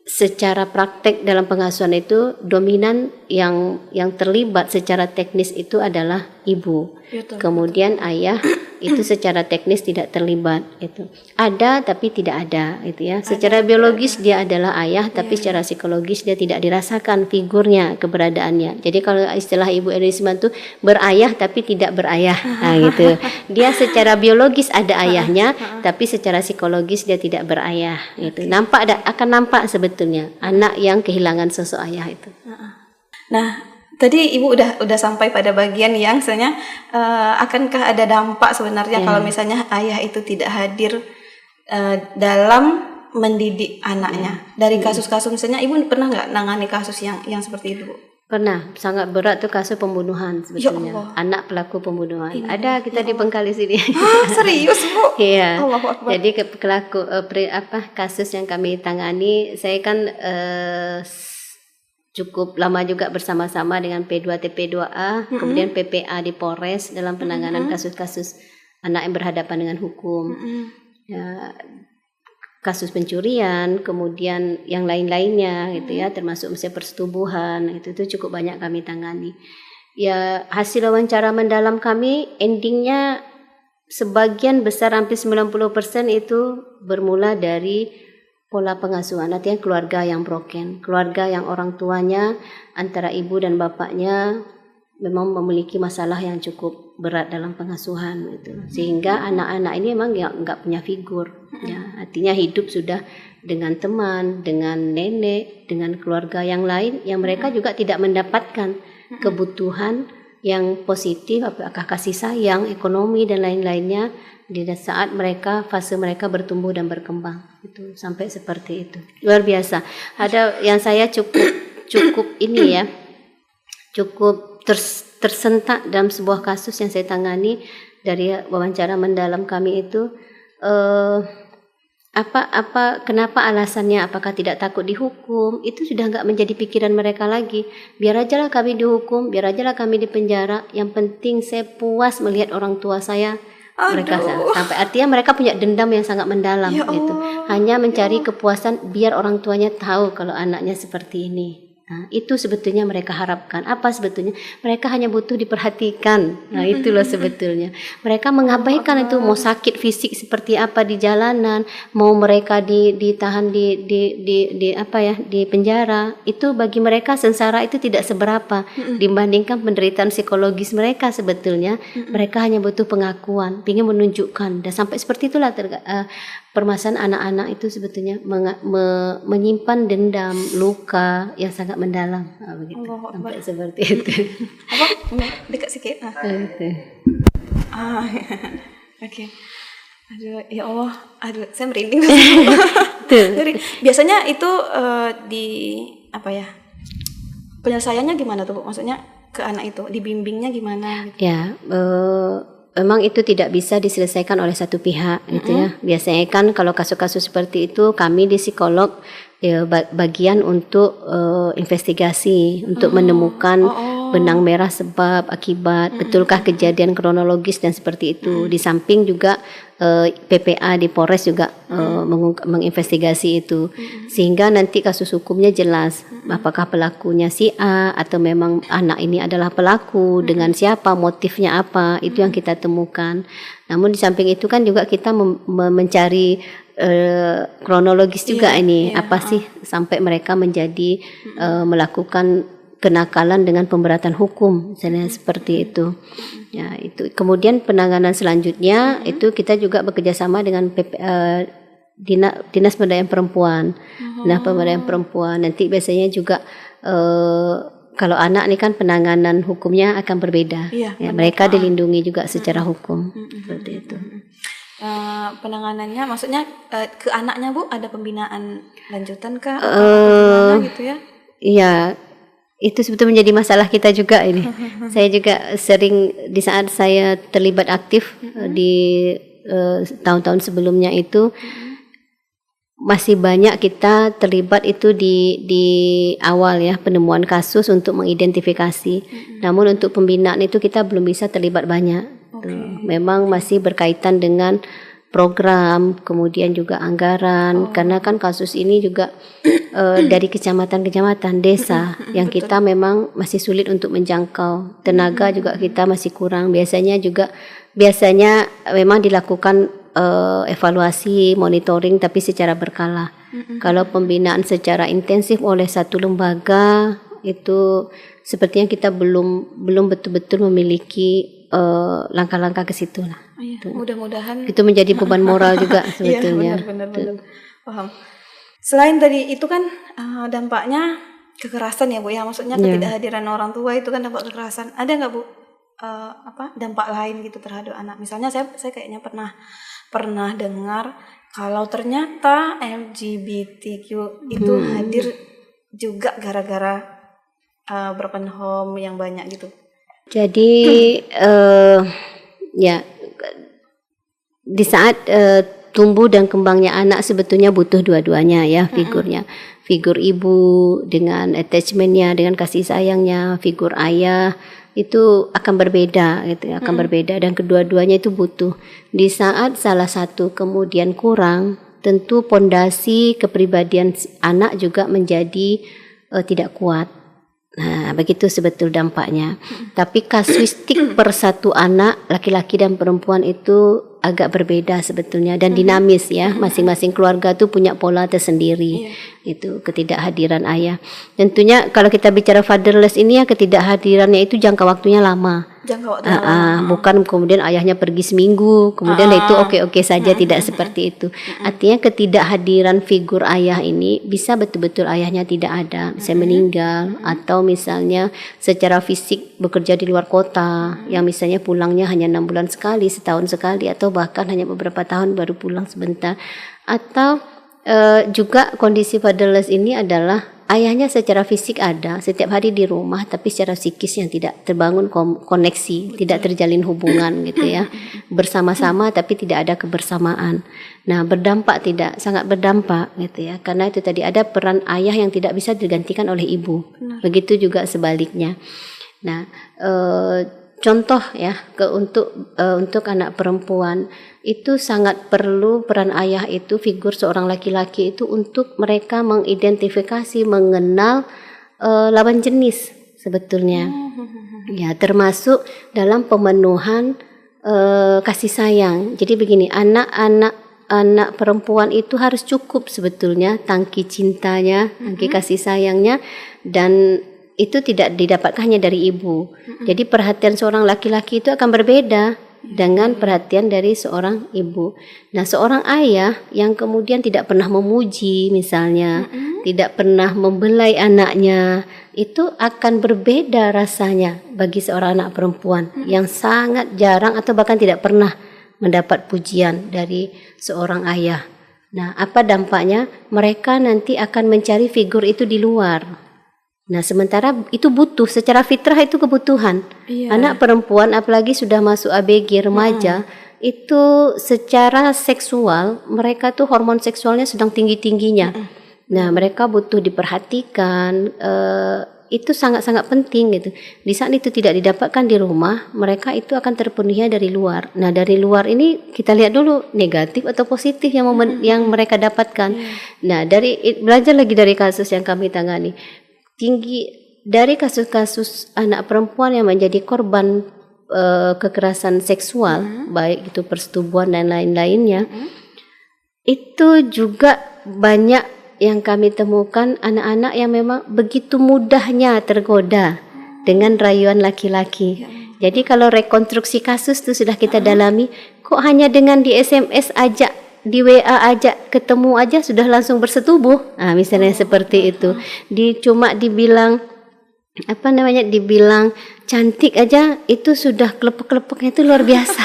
secara praktek dalam pengasuhan itu dominan yang terlibat secara teknis itu adalah ibu. Kemudian ayah itu secara teknis tidak terlibat itu. Ada tapi tidak ada itu ya. Secara biologis dia adalah ayah tapi secara psikologis dia tidak dirasakan figurnya, keberadaannya. Jadi kalau istilah Ibu Eli Risman itu berayah tapi tidak berayah. Nah gitu. Dia secara biologis ada ayahnya tapi secara psikologis dia tidak berayah gitu. Akan nampak sebetulnya anak yang kehilangan sosok ayah itu. Nah, tadi Ibu udah sampai pada bagian yang sebenarnya akankah ada dampak sebenarnya kalau misalnya ayah itu tidak hadir dalam mendidik anaknya. Dari kasus-kasus misalnya Ibu pernah nggak nangani kasus yang seperti itu, Bu? Pernah, sangat berat tuh kasus pembunuhan sebetulnya. Allah. Anak pelaku pembunuhan. Ada kita di Bengkali sini. Serius Bu? Iya. Allahu Akbar. Jadi kasus yang kami tangani, saya kan cukup lama juga bersama-sama dengan P2TP2A, kemudian PPA di Polres dalam penanganan kasus-kasus anak yang berhadapan dengan hukum. Ya, kasus pencurian, kemudian yang lain-lainnya gitu ya, termasuk misalnya persetubuhan, itu cukup banyak kami tangani. Ya, hasil wawancara mendalam kami endingnya sebagian besar hampir 90% itu bermula dari pola pengasuhan, artinya keluarga yang broken, keluarga yang orang tuanya antara ibu dan bapaknya memang memiliki masalah yang cukup berat dalam pengasuhan gitu. Sehingga anak-anak ini memang nggak punya figur ya, artinya hidup sudah dengan teman, dengan nenek, dengan keluarga yang lain yang mereka juga tidak mendapatkan kebutuhan yang positif, apakah kasih sayang, ekonomi dan lain-lainnya di saat fase mereka bertumbuh dan berkembang itu sampai seperti itu. Luar biasa. Ada yang saya cukup ini ya, cukup tersentak dalam sebuah kasus yang saya tangani dari wawancara mendalam kami itu, kenapa alasannya, apakah tidak takut dihukum, itu sudah nggak menjadi pikiran mereka lagi. Biar aja lah kami dihukum, biar aja lah kami dipenjara, yang penting saya puas melihat orang tua saya. Mereka sampai artinya mereka punya dendam yang sangat mendalam gitu. Hanya mencari kepuasan biar orang tuanya tahu kalau anaknya seperti ini. Nah, itu sebetulnya mereka harapkan. Apa sebetulnya? Mereka hanya butuh diperhatikan. Nah, itulah sebetulnya. Mereka mengabaikan itu, mau sakit fisik seperti apa di jalanan, mau mereka ditahan di penjara. Itu bagi mereka sengsara itu tidak seberapa dibandingkan penderitaan psikologis mereka sebetulnya. Mereka hanya butuh pengakuan, ingin menunjukkan. Dan sampai seperti itulah permasalahan anak-anak itu sebetulnya menyimpan dendam, luka yang sangat mendalam, begitu. Sampai seperti itu. Apa? Dekat sikit. Oke. Aduh, ya Allah. Aduh, saya merinding. Jadi, biasanya itu penyelesaiannya gimana tuh, Bu? Maksudnya ke anak itu, dibimbingnya gimana? Gitu? Ya, memang itu tidak bisa diselesaikan oleh satu pihak gitu ya. Biasanya kan kalau kasus-kasus seperti itu kami di psikolog bagian untuk investigasi, untuk menemukan benang merah sebab akibat, betulkah kejadian kronologis dan seperti itu. Di samping juga PPA di Polres juga menginvestigasi itu, sehingga nanti kasus hukumnya jelas apakah pelakunya si A atau memang anak ini adalah pelaku, dengan siapa, motifnya apa, itu yang kita temukan. Namun di samping itu kan juga kita mencari kronologis juga apa sih sampai mereka menjadi melakukan kenakalan dengan pemberatan hukum, misalnya seperti itu. Ya, itu. Kemudian penanganan selanjutnya itu kita juga bekerjasama dengan Dinas Pemberdayaan Perempuan. Nah, Pemberdayaan Perempuan nanti biasanya juga kalau anak ini kan penanganan hukumnya akan berbeda. Ya, mereka dilindungi juga secara hukum, seperti itu. Penanganannya maksudnya ke anaknya, Bu, ada pembinaan lanjutan kah atau gimana gitu ya? Iya, itu sebetulnya menjadi masalah kita juga ini. Saya juga sering di saat saya terlibat aktif di tahun-tahun sebelumnya itu masih banyak kita terlibat itu di awal ya, penemuan kasus untuk mengidentifikasi. Namun untuk pembinaan itu kita belum bisa terlibat banyak. Memang masih berkaitan dengan program, kemudian juga anggaran, karena kan kasus ini juga dari kecamatan-kecamatan, desa yang kita memang masih sulit untuk menjangkau. Tenaga juga kita masih kurang. Biasanya memang dilakukan evaluasi, monitoring, tapi secara berkala. Kalau pembinaan secara intensif oleh satu lembaga itu sepertinya kita belum betul-betul memiliki langkah-langkah ke situ lah. Mudah-mudahan itu menjadi beban moral juga sebetulnya. Benar. Paham. Selain tadi itu kan dampaknya kekerasan ya, Bu ya, maksudnya ketidakhadiran orang tua itu kan dampak kekerasan. Ada nggak, Bu, dampak lain gitu terhadap anak? Misalnya saya kayaknya pernah dengar kalau ternyata LGBTQ itu hadir juga gara-gara broken home yang banyak gitu. Jadi ya di saat tumbuh dan kembangnya anak sebetulnya butuh dua-duanya ya figurnya. Figur ibu dengan attachmentnya, dengan kasih sayangnya, figur ayah itu akan berbeda gitu ya, akan berbeda dan kedua-duanya itu butuh. Di saat salah satu kemudian kurang, tentu pondasi kepribadian anak juga menjadi tidak kuat. Nah, begitu sebetul dampaknya. Tapi kasuistik per satu anak, laki-laki dan perempuan itu agak berbeda sebetulnya dan dinamis ya. Masing-masing keluarga tuh punya pola tersendiri. Itu ketidakhadiran ayah. Tentunya kalau kita bicara fatherless ini ya, ketidakhadirannya itu jangka waktunya lama. Bukan kemudian ayahnya pergi seminggu, kemudian itu oke-oke saja, tidak seperti itu. Artinya ketidakhadiran figur ayah ini bisa betul-betul ayahnya tidak ada, bisa meninggal, atau misalnya secara fisik bekerja di luar kota, yang misalnya pulangnya hanya 6 bulan sekali, setahun sekali, atau bahkan hanya beberapa tahun baru pulang sebentar. Atau juga kondisi fatherless ini adalah ayahnya secara fisik ada setiap hari di rumah, tapi secara psikis yang tidak terbangun koneksi, tidak terjalin hubungan gitu ya, bersama-sama tapi tidak ada kebersamaan. Nah, berdampak, tidak sangat berdampak gitu ya, karena itu tadi ada peran ayah yang tidak bisa digantikan oleh ibu. Begitu juga sebaliknya. Nah, contoh ya untuk anak perempuan itu sangat perlu peran ayah itu, figur seorang laki-laki itu, untuk mereka mengidentifikasi, mengenal lawan jenis sebetulnya. Ya, termasuk dalam pemenuhan kasih sayang. Jadi begini, anak perempuan itu harus cukup sebetulnya tangki cintanya, tangki kasih sayangnya, dan itu tidak didapatkan hanya dari ibu. Jadi perhatian seorang laki-laki itu akan berbeda dengan perhatian dari seorang ibu. Nah, seorang ayah yang kemudian tidak pernah memuji misalnya, tidak pernah membelai anaknya, itu akan berbeda rasanya bagi seorang anak perempuan yang sangat jarang atau bahkan tidak pernah mendapat pujian dari seorang ayah. Nah, apa dampaknya? Mereka nanti akan mencari figur itu di luar. Nah, sementara itu butuh, secara fitrah itu kebutuhan. Anak perempuan apalagi sudah masuk ABG remaja, itu secara seksual mereka tuh hormon seksualnya sedang tinggi-tingginya. Nah, mereka butuh diperhatikan, itu sangat-sangat penting gitu. Di saat itu tidak didapatkan di rumah, mereka itu akan terpenuhinya dari luar. Nah, dari luar ini kita lihat dulu negatif atau positif yang mereka dapatkan. Nah, belajar lagi dari kasus yang kami tangani. Tinggi dari kasus-kasus anak perempuan yang menjadi korban kekerasan seksual, baik itu persetubuhan dan lain-lainnya, itu juga banyak yang kami temukan anak-anak yang memang begitu mudahnya tergoda dengan rayuan laki-laki. Jadi kalau rekonstruksi kasus itu sudah kita dalami, kok hanya dengan di SMS aja, di WA aja, ketemu aja sudah langsung bersetubuh. Nah, misalnya seperti itu. Cuma dibilang dibilang cantik aja itu sudah kelepek-kelepeknya itu luar biasa.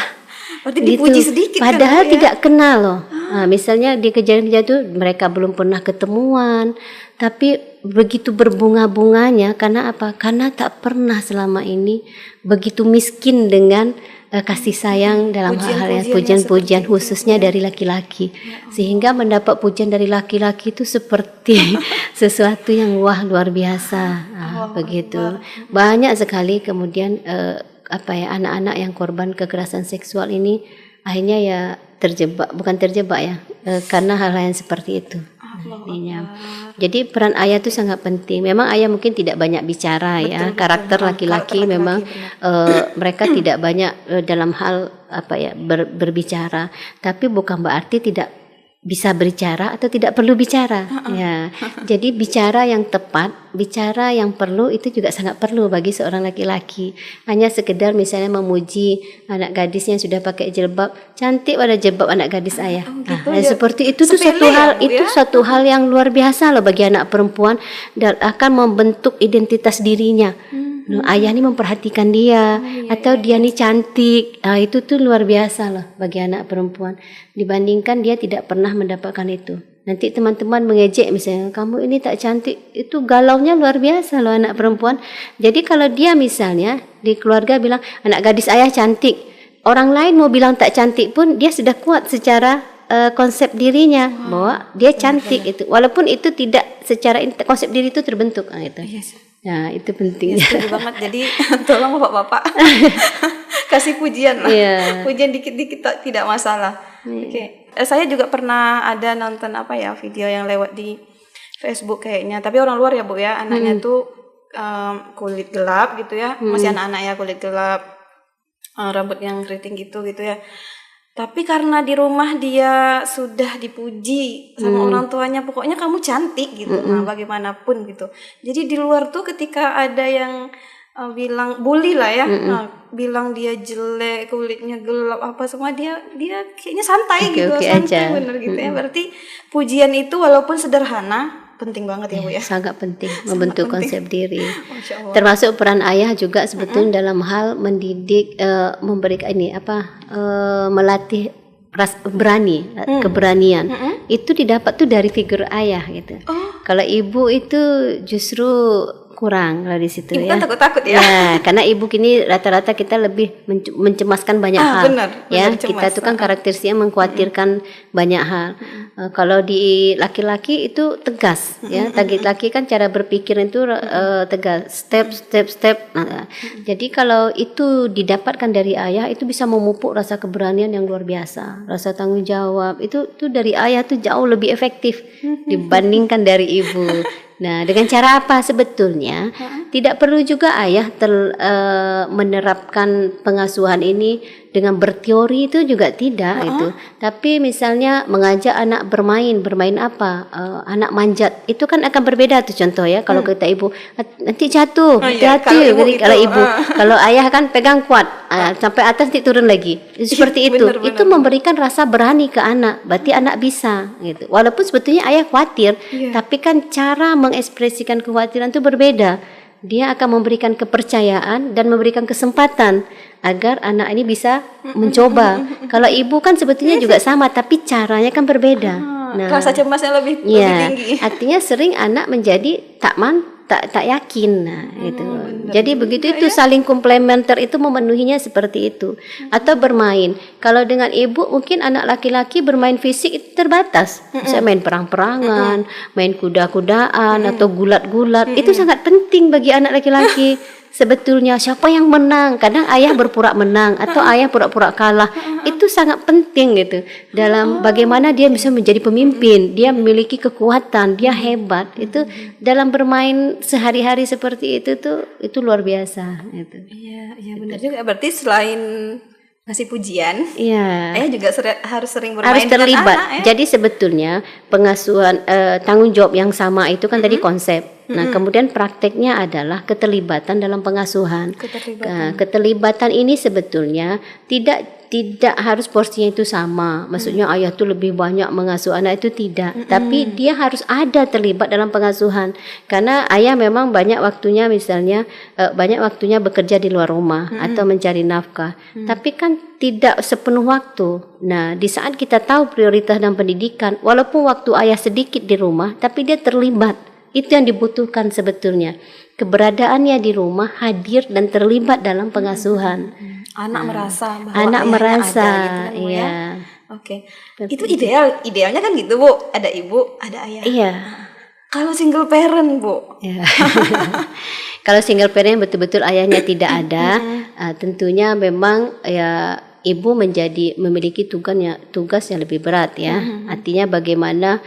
Berarti dipuji sedikit padahal kan, tidak kenal loh. Nah, misalnya di kejadian itu mereka belum pernah ketemuan, tapi begitu berbunga-bunganya. Karena apa? Karena tak pernah selama ini begitu miskin dengan kasih sayang dalam hal yang pujian-pujian khususnya dari laki-laki, sehingga mendapat pujian dari laki-laki itu seperti sesuatu yang luar biasa. Begitu banyak sekali kemudian anak-anak yang korban kekerasan seksual ini akhirnya ya bukan terjebak ya, karena hal-hal yang seperti itu. Jadi peran ayah itu sangat penting. Memang ayah mungkin tidak banyak bicara, karakter laki-laki memang mereka tidak banyak dalam hal berbicara, tapi bukan berarti tidak bisa berbicara atau tidak perlu bicara. Ya, jadi bicara yang tepat, bicara yang perlu itu juga sangat perlu bagi seorang laki-laki. Hanya sekedar misalnya memuji anak gadisnya sudah pakai jilbab, cantik pada jilbab anak gadis ayah. Seperti itu tuh satu hal yang luar biasa loh bagi anak perempuan dan akan membentuk identitas dirinya. Ayah ini memperhatikan dia, atau dia nih cantik. Itu tuh luar biasa loh bagi anak perempuan. Dibandingkan dia tidak pernah mendapatkan itu. Nanti teman-teman mengejek misalnya, kamu ini tak cantik. Itu galaunya luar biasa loh anak perempuan. Jadi kalau dia misalnya di keluarga bilang anak gadis ayah cantik, orang lain mau bilang tak cantik pun dia sudah kuat secara konsep dirinya bahwa dia cantik itu. Walaupun itu tidak secara konsep diri itu terbentuk gitu. Nah, itu penting. Setuju banget. Jadi tolong bapak-bapak kasih pujian lah. Pujian dikit-dikit tidak masalah. Oke. Saya juga pernah ada nonton video yang lewat di Facebook kayaknya. Tapi orang luar ya Bu ya. Anaknya tuh kulit gelap gitu ya. Masih anak-anak ya, kulit gelap. Rambut yang keriting gitu ya. Tapi karena di rumah dia sudah dipuji sama orang tuanya, pokoknya kamu cantik gitu, bagaimanapun gitu. Jadi di luar tuh ketika ada yang bilang bully lah ya, bilang dia jelek, kulitnya gelap apa semua, dia kayaknya santai gitu, santai aja. Bener gitu ya. Berarti pujian itu walaupun sederhana penting banget ya Bu ya. Sangat penting membentuk konsep diri. Termasuk peran ayah juga sebetulnya dalam hal mendidik, memberikan melatih berani, keberanian. Itu didapat tuh dari figur ayah gitu. Kalau ibu itu justru kurang lah di situ. Ibu kan takut-takut ya. Karena ibu kini rata-rata kita lebih mencemaskan banyak hal. Benar, kita tuh kan karakteristiknya mengkhawatirkan banyak hal. Kalau di laki-laki itu tegas ya. Laki-laki kan cara berpikir itu tegas, step. Jadi kalau itu didapatkan dari ayah, itu bisa memupuk rasa keberanian yang luar biasa, rasa tanggung jawab. Itu dari ayah tuh jauh lebih efektif dibandingkan dari ibu. Nah, dengan cara apa sebetulnya? Tidak perlu juga ayah menerapkan pengasuhan ini dengan berteori, itu juga tidak itu. Tapi misalnya mengajak anak bermain apa? Anak manjat, itu kan akan berbeda tuh contoh ya. Kalau kita ibu nanti jatuh, hati-hati. Kalau ibu, kalau ayah kan pegang kuat sampai atas nanti turun lagi. Seperti itu. Itu memberikan rasa berani ke anak. Berarti anak bisa gitu. Walaupun sebetulnya ayah khawatir, tapi kan cara mengekspresikan kekhawatiran itu berbeda. Dia akan memberikan kepercayaan dan memberikan kesempatan agar anak ini bisa mencoba. Kalau ibu kan sebetulnya juga sama, tapi caranya kan berbeda. Rasa cemasnya lebih tinggi. Artinya sering anak menjadi tak yakin. Itu. Jadi begitu itu saling komplementer, itu memenuhinya seperti itu. Atau bermain. Kalau dengan ibu mungkin anak laki-laki bermain fisik itu terbatas. Misalnya main perang-perangan, main kuda-kudaan atau gulat-gulat. Itu sangat penting bagi anak laki-laki. Sebetulnya siapa yang menang, kadang ayah berpura menang atau ayah pura-pura kalah. Itu sangat penting gitu dalam bagaimana dia bisa menjadi pemimpin, dia memiliki kekuatan, dia hebat. Itu dalam bermain sehari-hari seperti itu luar biasa gitu. Iya benar juga. Berarti selain ngasih pujian, ayah juga harus sering bermain, harus terlibat dengan anak, ya? Jadi sebetulnya pengasuhan tanggung jawab yang sama itu kan tadi konsep. Nah, kemudian prakteknya adalah keterlibatan dalam pengasuhan. Keterlibatan ini sebetulnya tidak harus porsinya itu sama. Maksudnya ayah tuh lebih banyak mengasuh anak, itu tidak. Tapi dia harus ada terlibat dalam pengasuhan. Karena ayah memang banyak waktunya bekerja di luar rumah atau mencari nafkah. Tapi kan tidak sepenuh waktu. Nah, di saat kita tahu prioritas dan pendidikan, walaupun waktu ayah sedikit di rumah, tapi dia terlibat. Itu yang dibutuhkan sebetulnya. Keberadaannya di rumah, hadir dan terlibat dalam pengasuhan. Anak merasa bahwa anak merasa ada gitu, ya. Oke. Itu idealnya kan gitu, Bu. Ada ibu, ada ayah. Iya. Kalau single parent, Bu. Iya. Kalau single parent betul-betul ayahnya tidak ada, tentunya memang ya ibu memiliki tugas yang lebih berat ya. Artinya bagaimana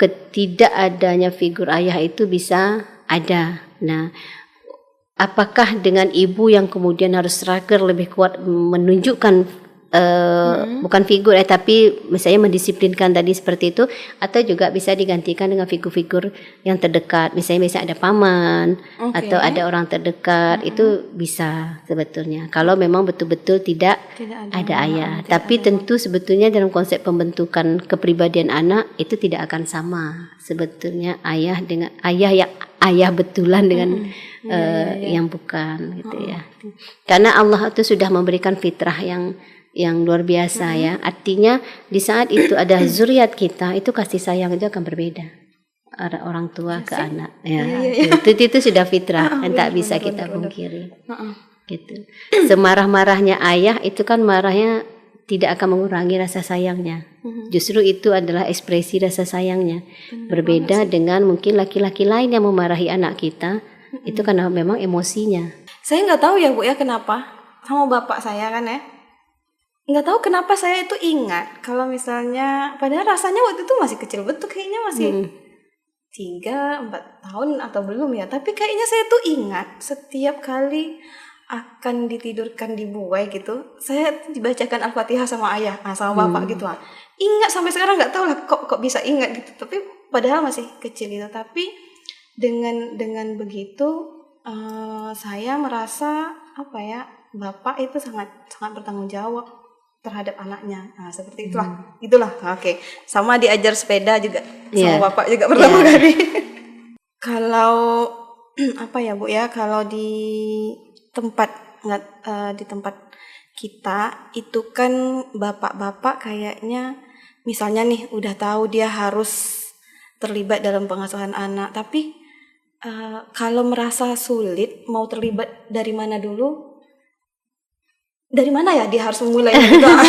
ketidakadanya figur ayah itu bisa ada. Nah, apakah dengan ibu yang kemudian harus struggle lebih kuat menunjukkan bukan figur tapi misalnya mendisiplinkan tadi seperti itu, atau juga bisa digantikan dengan figur-figur yang terdekat, misalnya ada paman atau ada orang terdekat, itu bisa sebetulnya kalau memang betul-betul tidak ada ayah. Tapi tentu sebetulnya dalam konsep pembentukan kepribadian anak itu tidak akan sama sebetulnya ayah dengan ayah yang ayah betulan dengan yang bukan gitu ya. Karena Allah itu sudah memberikan fitrah yang luar biasa ya. Artinya di saat itu ada zuriat kita, itu kasih sayang itu akan berbeda. Ada orang tua ke anak ya. Itu sudah fitrah yang tak bisa kita pungkiri. Gitu. Semarah-marahnya ayah itu kan marahnya tidak akan mengurangi rasa sayangnya. Justru itu adalah ekspresi rasa sayangnya. Berbeda dengan mungkin laki-laki lain yang memarahi anak kita, itu karena memang emosinya. Saya nggak tahu ya Bu ya kenapa sama bapak saya kan ya. Nggak tahu kenapa saya itu ingat kalau misalnya padahal rasanya waktu itu masih kecil betul, kayaknya masih 3-4 tahun atau belum ya, tapi kayaknya saya tuh ingat setiap kali akan ditidurkan di buai gitu, saya dibacakan Al-Fatihah sama ayah, sama bapak gitu lah. Ingat sampai sekarang, nggak tahu lah kok bisa ingat gitu, tapi padahal masih kecil gitu. Tapi dengan begitu saya merasa apa ya, bapak itu sangat bertanggung jawab terhadap anaknya. Nah, seperti itulah. Oke. Sama diajar sepeda juga sama bapak juga pertama kali. Kalau apa ya Bu ya, kalau di tempat kita itu kan bapak-bapak kayaknya misalnya nih udah tahu dia harus terlibat dalam pengasuhan anak, tapi kalau merasa sulit mau terlibat dari mana dulu? Dari mana ya dia harus memulai juga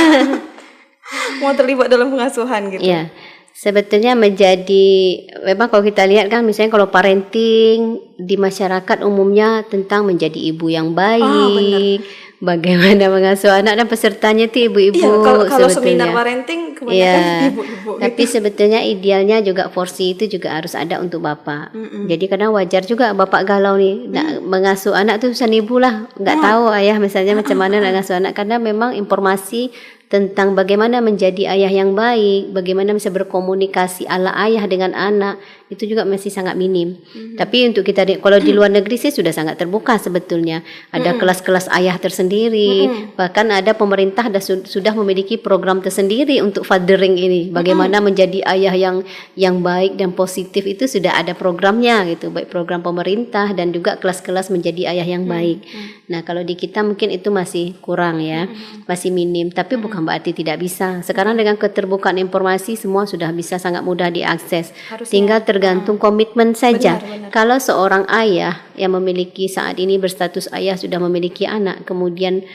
mau terlibat dalam pengasuhan gitu? Iya, sebetulnya memang kalau kita lihat kan misalnya kalau parenting di masyarakat umumnya tentang menjadi ibu yang baik, bagaimana mengasuh anak, dan pesertanya itu ibu-ibu. Iya, kalau seminar parenting kebanyakan ibu-ibu. Tapi sebetulnya idealnya juga porsi itu juga harus ada untuk bapak. Jadi kadang wajar juga bapak galau nih, mengasuh anak tuh urusan ibu lah, nggak tahu ayah misalnya macam mana nak ngasuh anak, karena memang informasi tentang bagaimana menjadi ayah yang baik, bagaimana bisa berkomunikasi ala ayah dengan anak, itu juga masih sangat minim. Tapi untuk kita kalau di luar negeri sih sudah sangat terbuka sebetulnya. Ada kelas-kelas ayah tersendiri, bahkan ada pemerintah sudah memiliki program tersendiri untuk fathering ini. Bagaimana menjadi ayah yang baik dan positif, itu sudah ada programnya gitu, baik program pemerintah dan juga kelas-kelas menjadi ayah yang baik. Nah, kalau di kita mungkin itu masih kurang ya, masih minim, tapi bukan berarti tidak bisa. Sekarang dengan keterbukaan informasi semua sudah bisa sangat mudah diakses. Tinggal tergantung komitmen saja. Benar. Kalau seorang ayah yang memiliki saat ini berstatus ayah sudah memiliki anak, kemudian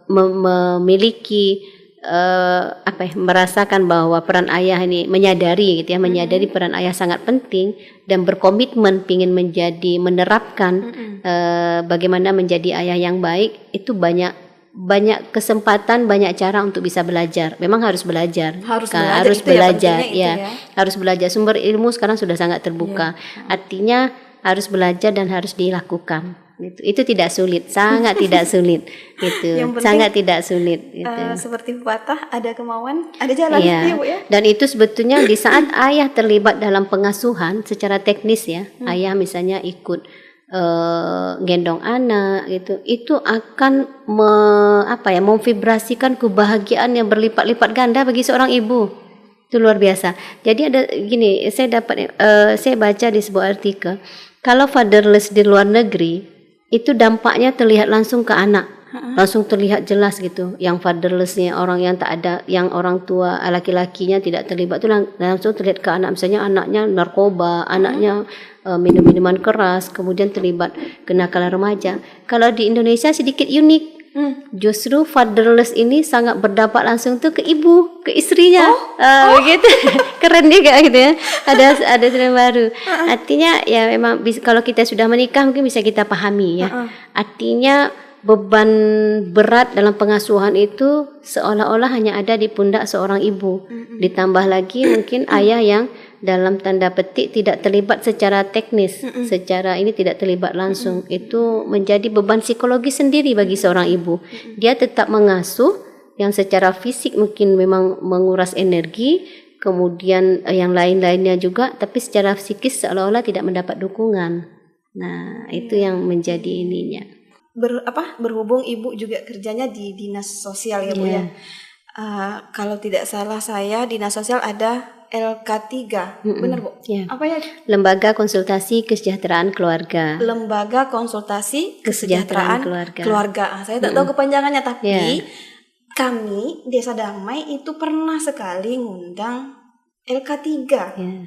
memiliki merasakan bahwa peran ayah ini menyadari peran ayah sangat penting dan berkomitmen ingin menerapkan bagaimana menjadi ayah yang baik, itu banyak kesempatan, banyak cara untuk bisa belajar. Memang harus belajar. Harus belajar ya. Harus belajar. Sumber ilmu sekarang sudah sangat terbuka. Artinya harus belajar dan harus dilakukan. Itu tidak sulit, sangat tidak sulit. Gitu. Sangat tidak sulit. Gitu. Seperti pepatah, ada kemauan, ada jalan. Ya, Bu, ya? Dan itu sebetulnya di saat ayah terlibat dalam pengasuhan secara teknis ya, ayah misalnya ikut gendong anak gitu, itu akan memvibrasikan kebahagiaan yang berlipat-lipat ganda bagi seorang ibu. Itu luar biasa. Jadi ada gini, saya baca di sebuah artikel, kalau fatherless di luar negeri itu dampaknya terlihat langsung ke anak, langsung terlihat jelas gitu. Yang fatherlessnya, orang yang tak ada, yang orang tua laki-lakinya tidak terlibat, itu langsung terlihat ke anak. Misalnya anaknya narkoba, anaknya minum-minuman keras, kemudian terlibat kenakalan remaja. Kalau di Indonesia sedikit unik. Justru fatherless ini sangat berdampak langsung tuh ke ibu, ke istrinya. Begitu. Keren juga gitu ya. Ada tren baru. Artinya ya memang kalau kita sudah menikah mungkin bisa kita pahami ya. Artinya beban berat dalam pengasuhan itu seolah-olah hanya ada di pundak seorang ibu. Ditambah lagi mungkin ayah yang dalam tanda petik tidak terlibat secara teknis, secara ini tidak terlibat langsung. Itu menjadi beban psikologi sendiri bagi seorang ibu. Dia tetap mengasuh yang secara fisik mungkin memang menguras energi, kemudian yang lain-lainnya juga, tapi secara psikis seolah-olah tidak mendapat dukungan. Nah, itu yang menjadi ininya. Berhubung ibu juga kerjanya di dinas sosial ya Bu ya. Kalau tidak salah saya dinas sosial ada LK3, benar Bu? Ya. Apa ya? Lembaga Konsultasi Kesejahteraan Keluarga. Lembaga Konsultasi Kesejahteraan Keluarga. Keluarga. Saya tak tahu kepanjangannya, tapi Ya. kami Desa Damai itu pernah sekali ngundang LK3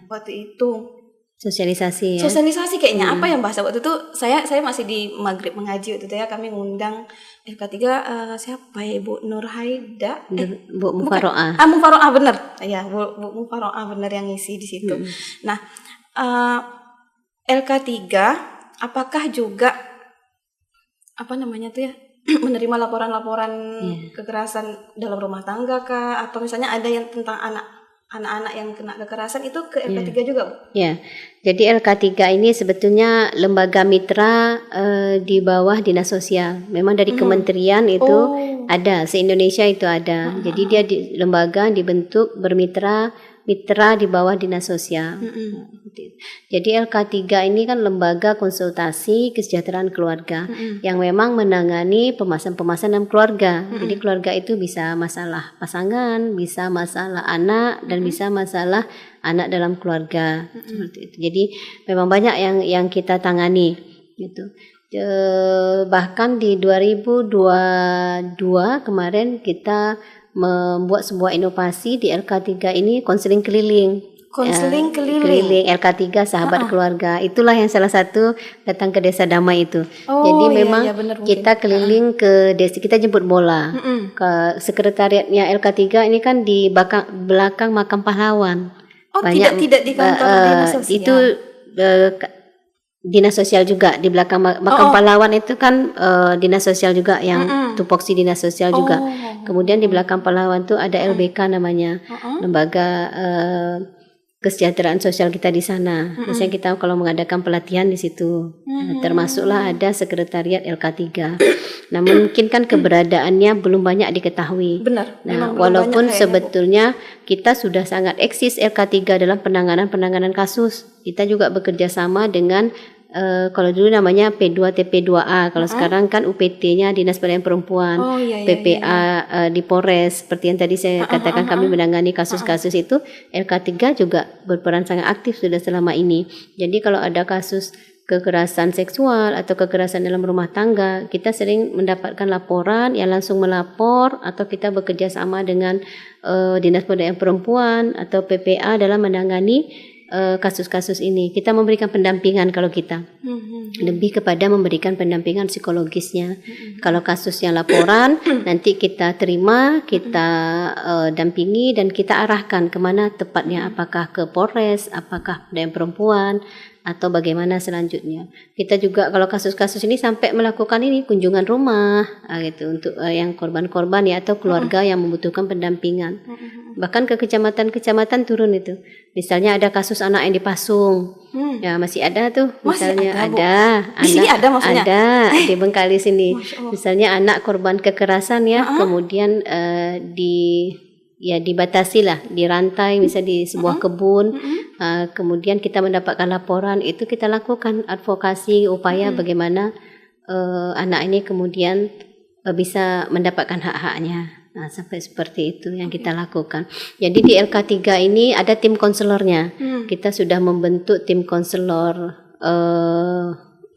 waktu itu. Sosialisasi ya. Sosialisasi kayaknya apa yang bahasa waktu itu saya masih di Maghrib mengaji waktu itu ya, kami ngundang LK3 siapa ya, Ibu Nur Haida, Bu Mufaroah. Mufaroah bener ya, Bu Mufaroah bener yang ngisi di situ. Nah LK3 apakah juga apa namanya tuh ya menerima laporan-laporan kekerasan dalam rumah tangga kah, atau misalnya ada yang tentang anak-anak yang kena kekerasan itu ke LK3 juga Bu? Ya. Jadi LK3 ini sebetulnya lembaga mitra di bawah Dinas Sosial. Memang dari kementerian itu ada, se-Indonesia itu ada. Jadi dia lembaga dibentuk bermitra di bawah Dinas Sosial. Jadi LK3 ini kan lembaga konsultasi kesejahteraan keluarga yang memang menangani pemasan-pemasan dalam keluarga. Jadi keluarga itu bisa masalah pasangan, bisa masalah anak, dan bisa masalah anak dalam keluarga. Seperti itu. Jadi memang banyak yang kita tangani gitu. Bahkan di 2022 kemarin kita membuat sebuah inovasi di LK3 ini, konseling keliling. Konseling keliling LK3 sahabat keluarga. Itulah yang salah satu datang ke Desa Damai itu. Jadi memang bener, kita keliling ke desa, kita jemput bola. Ke sekretariatnya LK3 ini kan di belakang makam pahlawan. Banyak, tidak di kantor Dinas Sosial. Itu Dinas Sosial juga di belakang makam pahlawan itu kan Dinas Sosial juga yang tupoksi Dinas Sosial juga. Kemudian di belakang pahlawan tuh ada LBK namanya, lembaga kesejahteraan sosial kita di sana. Misalnya kita kalau mengadakan pelatihan di situ, termasuklah ada sekretariat LK3. Nah mungkin kan keberadaannya belum banyak diketahui. Benar. Nah walaupun sebetulnya kita sudah sangat eksis LK3 dalam penanganan kasus. Kita juga bekerja sama dengan kalau dulu namanya P2 TP2A, kalau sekarang kan UPT-nya Dinas Pemberdayaan Perempuan, PPA di Polres. Seperti yang tadi saya katakan, kami menangani kasus-kasus itu. LK3 juga berperan sangat aktif sudah selama ini. Jadi kalau ada kasus kekerasan seksual atau kekerasan dalam rumah tangga, kita sering mendapatkan laporan, yang langsung melapor, atau kita bekerja sama dengan Dinas Pemberdayaan Perempuan atau PPA dalam menangani kasus-kasus ini. Kita memberikan pendampingan kalau kita lebih kepada memberikan pendampingan psikologisnya. Kalau kasusnya laporan nanti kita terima, kita dampingi dan kita arahkan kemana tepatnya, apakah ke Polres, apakah Pemberdayaan Perempuan, atau bagaimana selanjutnya. Kita juga kalau kasus-kasus ini sampai melakukan ini kunjungan rumah gitu untuk yang korban-korban ya, atau keluarga yang membutuhkan pendampingan. Bahkan ke kecamatan-kecamatan turun itu. Misalnya ada kasus anak yang dipasung. Ya masih ada tuh. Misalnya di sini ada maksudnya? Ada di Bengkalis ini. Misalnya anak korban kekerasan ya, kemudian dibatasi lah, dirantai misalnya di sebuah kebun. Kemudian kita mendapatkan laporan, itu kita lakukan advokasi upaya bagaimana anak ini kemudian bisa mendapatkan hak-haknya. Nah, sampai seperti itu yang kita lakukan. Jadi di LK3 ini ada tim konselornya. Kita sudah membentuk tim konselor,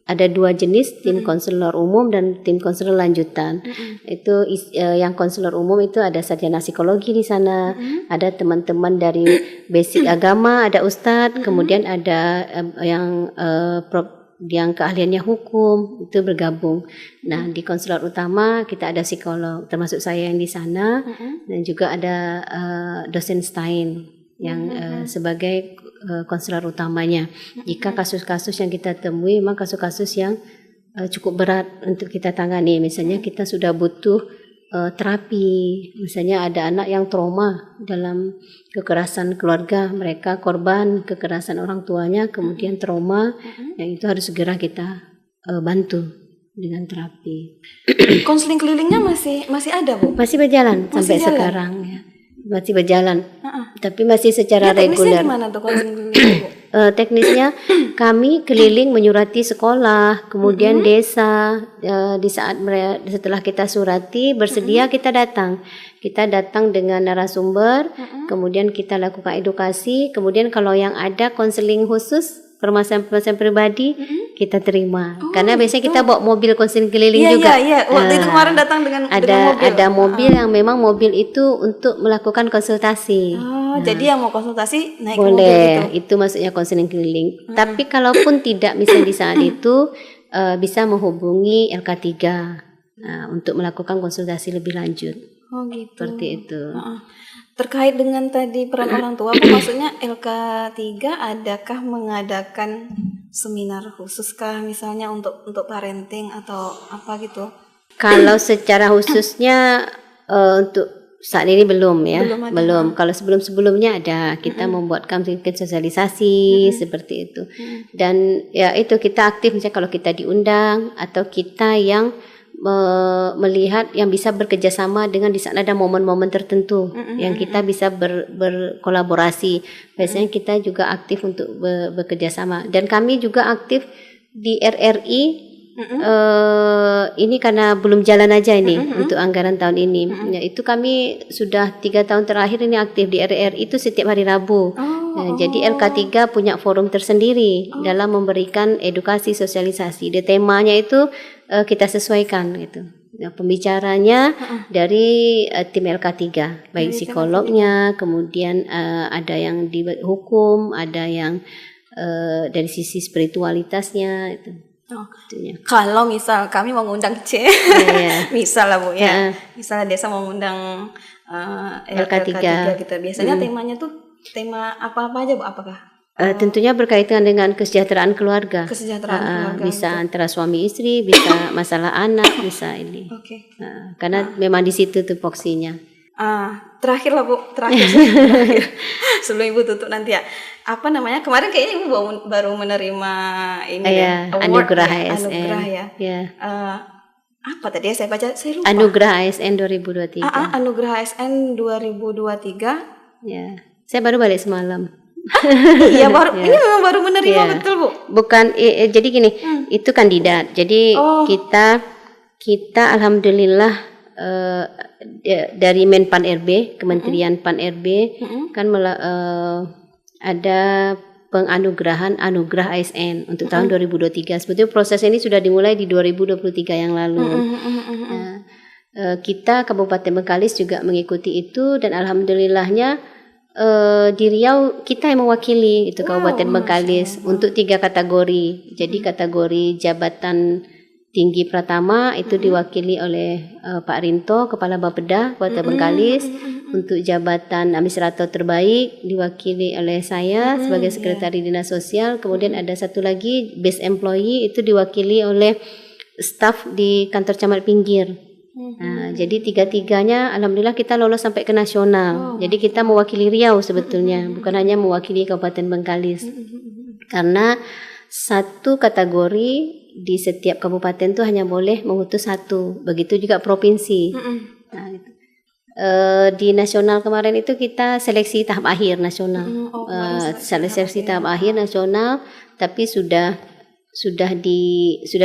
ada 2 jenis, tim konselor umum dan tim konselor lanjutan. Itu yang konselor umum itu ada sarjana psikologi di sana, ada teman-teman dari basic agama, ada ustadz, kemudian ada yang keahliannya hukum, itu bergabung. Nah di konselor utama kita ada psikolog, termasuk saya yang di sana, dan juga ada dosen Stein yang sebagai konselor utamanya. Jika kasus-kasus yang kita temui memang kasus-kasus yang cukup berat untuk kita tangani, misalnya kita sudah butuh terapi, misalnya ada anak yang trauma dalam kekerasan keluarga, mereka korban kekerasan orang tuanya, kemudian trauma, yang itu harus segera kita bantu dengan terapi. Konseling kelilingnya masih ada Bu? Masih berjalan sampai sekarang ya. Masih berjalan, tapi masih secara reguler. Gimana tuh konseling kelilingnya Bu? teknisnya kami keliling menyurati sekolah, kemudian desa. Di saat setelah kita surati bersedia kita datang dengan narasumber, kemudian kita lakukan edukasi, kemudian kalau yang ada konseling khusus permasalahan pribadi kita terima. Karena biasanya kita bawa mobil konseling keliling juga. Iya. Waktu itu kemarin datang dengan mobil. Ada mobil yang memang mobil itu untuk melakukan konsultasi. Jadi yang mau konsultasi naik Boleh, mobil itu maksudnya konseling keliling. Tapi kalaupun tidak bisa di saat itu, bisa menghubungi LK3 untuk melakukan konsultasi lebih lanjut. Oh gitu. Seperti itu. Terkait dengan tadi peran orang tua, maksudnya LK3 adakah mengadakan seminar khusus kah misalnya untuk parenting atau apa gitu? Kalau secara khususnya untuk saat ini belum ya, belum. Kalau sebelumnya ada, kita membuatkan sedikit sosialisasi seperti itu. Dan ya itu kita aktif misalnya kalau kita diundang atau kita yang melihat yang bisa bekerja sama dengan di sana ada momen-momen tertentu yang kita bisa berkolaborasi. Biasanya kita juga aktif untuk bekerja sama, dan kami juga aktif di RRI. Ini karena belum jalan aja ini untuk anggaran tahun ini. Ya, itu kami sudah 3 tahun terakhir ini aktif di RRI itu setiap hari Rabu. Jadi LK3 punya forum tersendiri dalam memberikan edukasi sosialisasi. Temanya itu kita sesuaikan gitu. Ya, pembicaranya dari tim LK3, baik psikolognya, kemudian ada yang di hukum, ada yang dari sisi spiritualitasnya itu. Kalau misal kami mau ngundang C, misal lah Bu ya, misalnya desa mau ngundang LK3 gitu, biasanya temanya tuh tema apa aja Bu? Apakah? Tentunya berkaitan dengan kesejahteraan keluarga. Keluarga bisa gitu. Antara suami istri, bisa masalah anak, bisa ini. Karena memang di situ tupoksinya. Terakhir lah Bu, terakhir. Sebelum Ibu tutup nanti ya. Apa namanya? Kemarin kayaknya Ibu baru menerima ini award Anugerah ya, ASN. Anugerah ya. Apa tadi ya saya baca? Saya lupa. Anugerah ASN 2023. Anugerah ASN 2023. Ya. Saya baru balik semalam. Iya baru ini memang baru menerima betul Bu. Bukan jadi gini, itu kandidat. Jadi kita alhamdulillah dari Menpan RB, Kementerian Pan RB kan ada penganugerahan anugerah ASN untuk tahun 2023. Sebetulnya proses ini sudah dimulai di 2023 yang lalu. Kita Kabupaten Bengkalis juga mengikuti itu, dan alhamdulillahnya di Riau kita yang mewakili itu Kabupaten Bengkalis untuk 3 kategori. Jadi kategori jabatan tinggi pratama itu diwakili oleh Pak Rinto, Kepala Bapeda Kabupaten Bengkalis. Untuk jabatan administrator terbaik diwakili oleh saya sebagai Sekretaris Dinas Sosial. Kemudian ada satu lagi best employee, itu diwakili oleh staf di kantor camat pinggir. Jadi 3-3-nya alhamdulillah kita lolos sampai ke nasional. Jadi kita mewakili Riau sebetulnya, bukan hanya mewakili Kabupaten Bengkalis. Karena satu kategori di setiap kabupaten tuh hanya boleh mengutus 1. Begitu juga provinsi. Nah, gitu. Di nasional kemarin itu kita seleksi tahap akhir nasional. Seleksi tahap akhir nasional, tapi sudah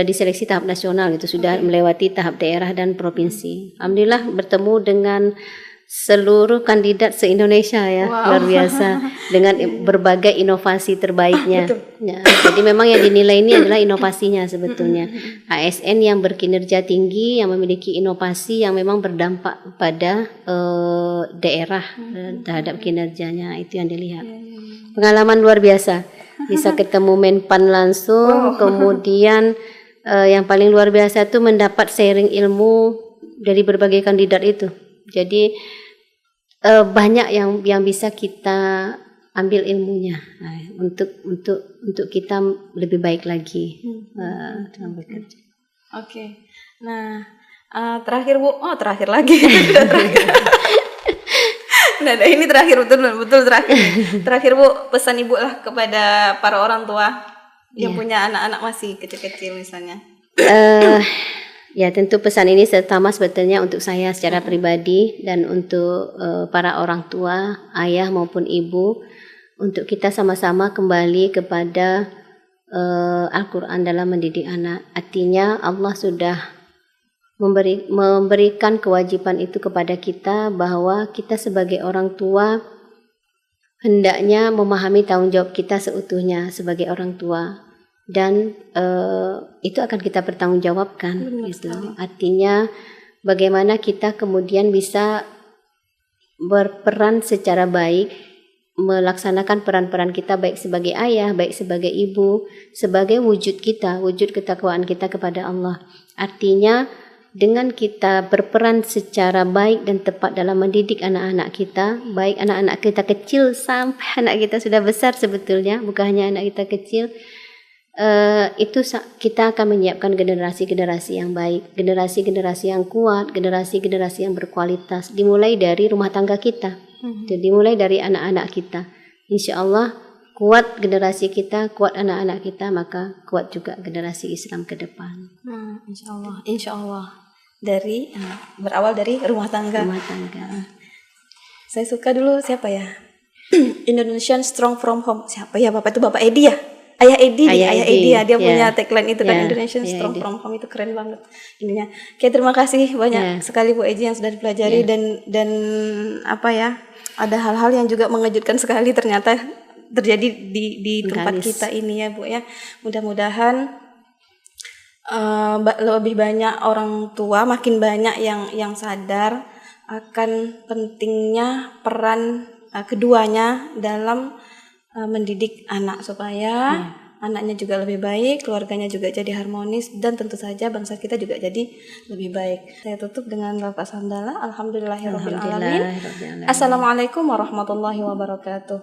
diseleksi tahap nasional gitu, sudah melewati tahap daerah dan provinsi. Alhamdulillah bertemu dengan seluruh kandidat se-Indonesia ya, luar biasa dengan berbagai inovasi terbaiknya. Ya, jadi memang yang dinilai ini adalah inovasinya sebetulnya. ASN yang berkinerja tinggi, yang memiliki inovasi yang memang berdampak pada daerah terhadap kinerjanya, itu yang dilihat. Pengalaman luar biasa. Bisa ketemu Menpan langsung, kemudian yang paling luar biasa itu mendapat sharing ilmu dari berbagai kandidat itu. Jadi banyak yang bisa kita ambil ilmunya untuk kita lebih baik lagi dalam bekerja. Oke. Nah, terakhir Bu, terakhir lagi. Terakhir. Nah, ini terakhir betul terakhir. Terakhir Bu, pesan Ibu lah kepada para orang tua yang punya anak-anak masih kecil-kecil misalnya. Ya, tentu pesan ini terutama sebetulnya untuk saya secara pribadi dan untuk para orang tua, ayah maupun ibu, untuk kita sama-sama kembali kepada Al-Quran dalam mendidik anak. Artinya Allah sudah memberikan kewajiban itu kepada kita, bahwa kita sebagai orang tua hendaknya memahami tanggung jawab kita seutuhnya sebagai orang tua, dan itu akan kita pertanggungjawabkan gitu. Artinya bagaimana kita kemudian bisa berperan secara baik, melaksanakan peran-peran kita baik sebagai ayah, baik sebagai ibu, sebagai wujud kita, wujud ketakwaan kita kepada Allah. Artinya dengan kita berperan secara baik dan tepat dalam mendidik anak-anak kita, baik anak-anak kita kecil sampai anak kita sudah besar sebetulnya, bukan hanya anak kita kecil, itu kita akan menyiapkan generasi-generasi yang baik, generasi-generasi yang kuat, generasi-generasi yang berkualitas, dimulai dari rumah tangga kita. Dimulai dari anak-anak kita. Insya Allah kuat generasi kita, kuat anak-anak kita, maka kuat juga generasi Islam ke depan. Insya Allah. Dari berawal dari rumah tangga. Rumah tangga. Saya suka dulu siapa ya? Indonesian Strong from Home. Siapa ya Bapak itu? Bapak Edi ya? Ayah Edi ya, dia punya tagline itu kan, Indonesian Strong from Home, itu keren banget ininya. Oke, terima kasih banyak sekali Bu Eji yang sudah dipelajari, dan apa ya, ada hal-hal yang juga mengejutkan sekali ternyata terjadi di tempat kita ini ya Bu ya. Mudah-mudahan lebih banyak orang tua, makin banyak yang sadar akan pentingnya peran keduanya dalam mendidik anak, supaya anaknya juga lebih baik, keluarganya juga jadi harmonis, dan tentu saja bangsa kita juga jadi lebih baik. Saya tutup dengan lafaz hamdalah. Alhamdulillahirabbil alamin. Assalamualaikum warahmatullahi wabarakatuh.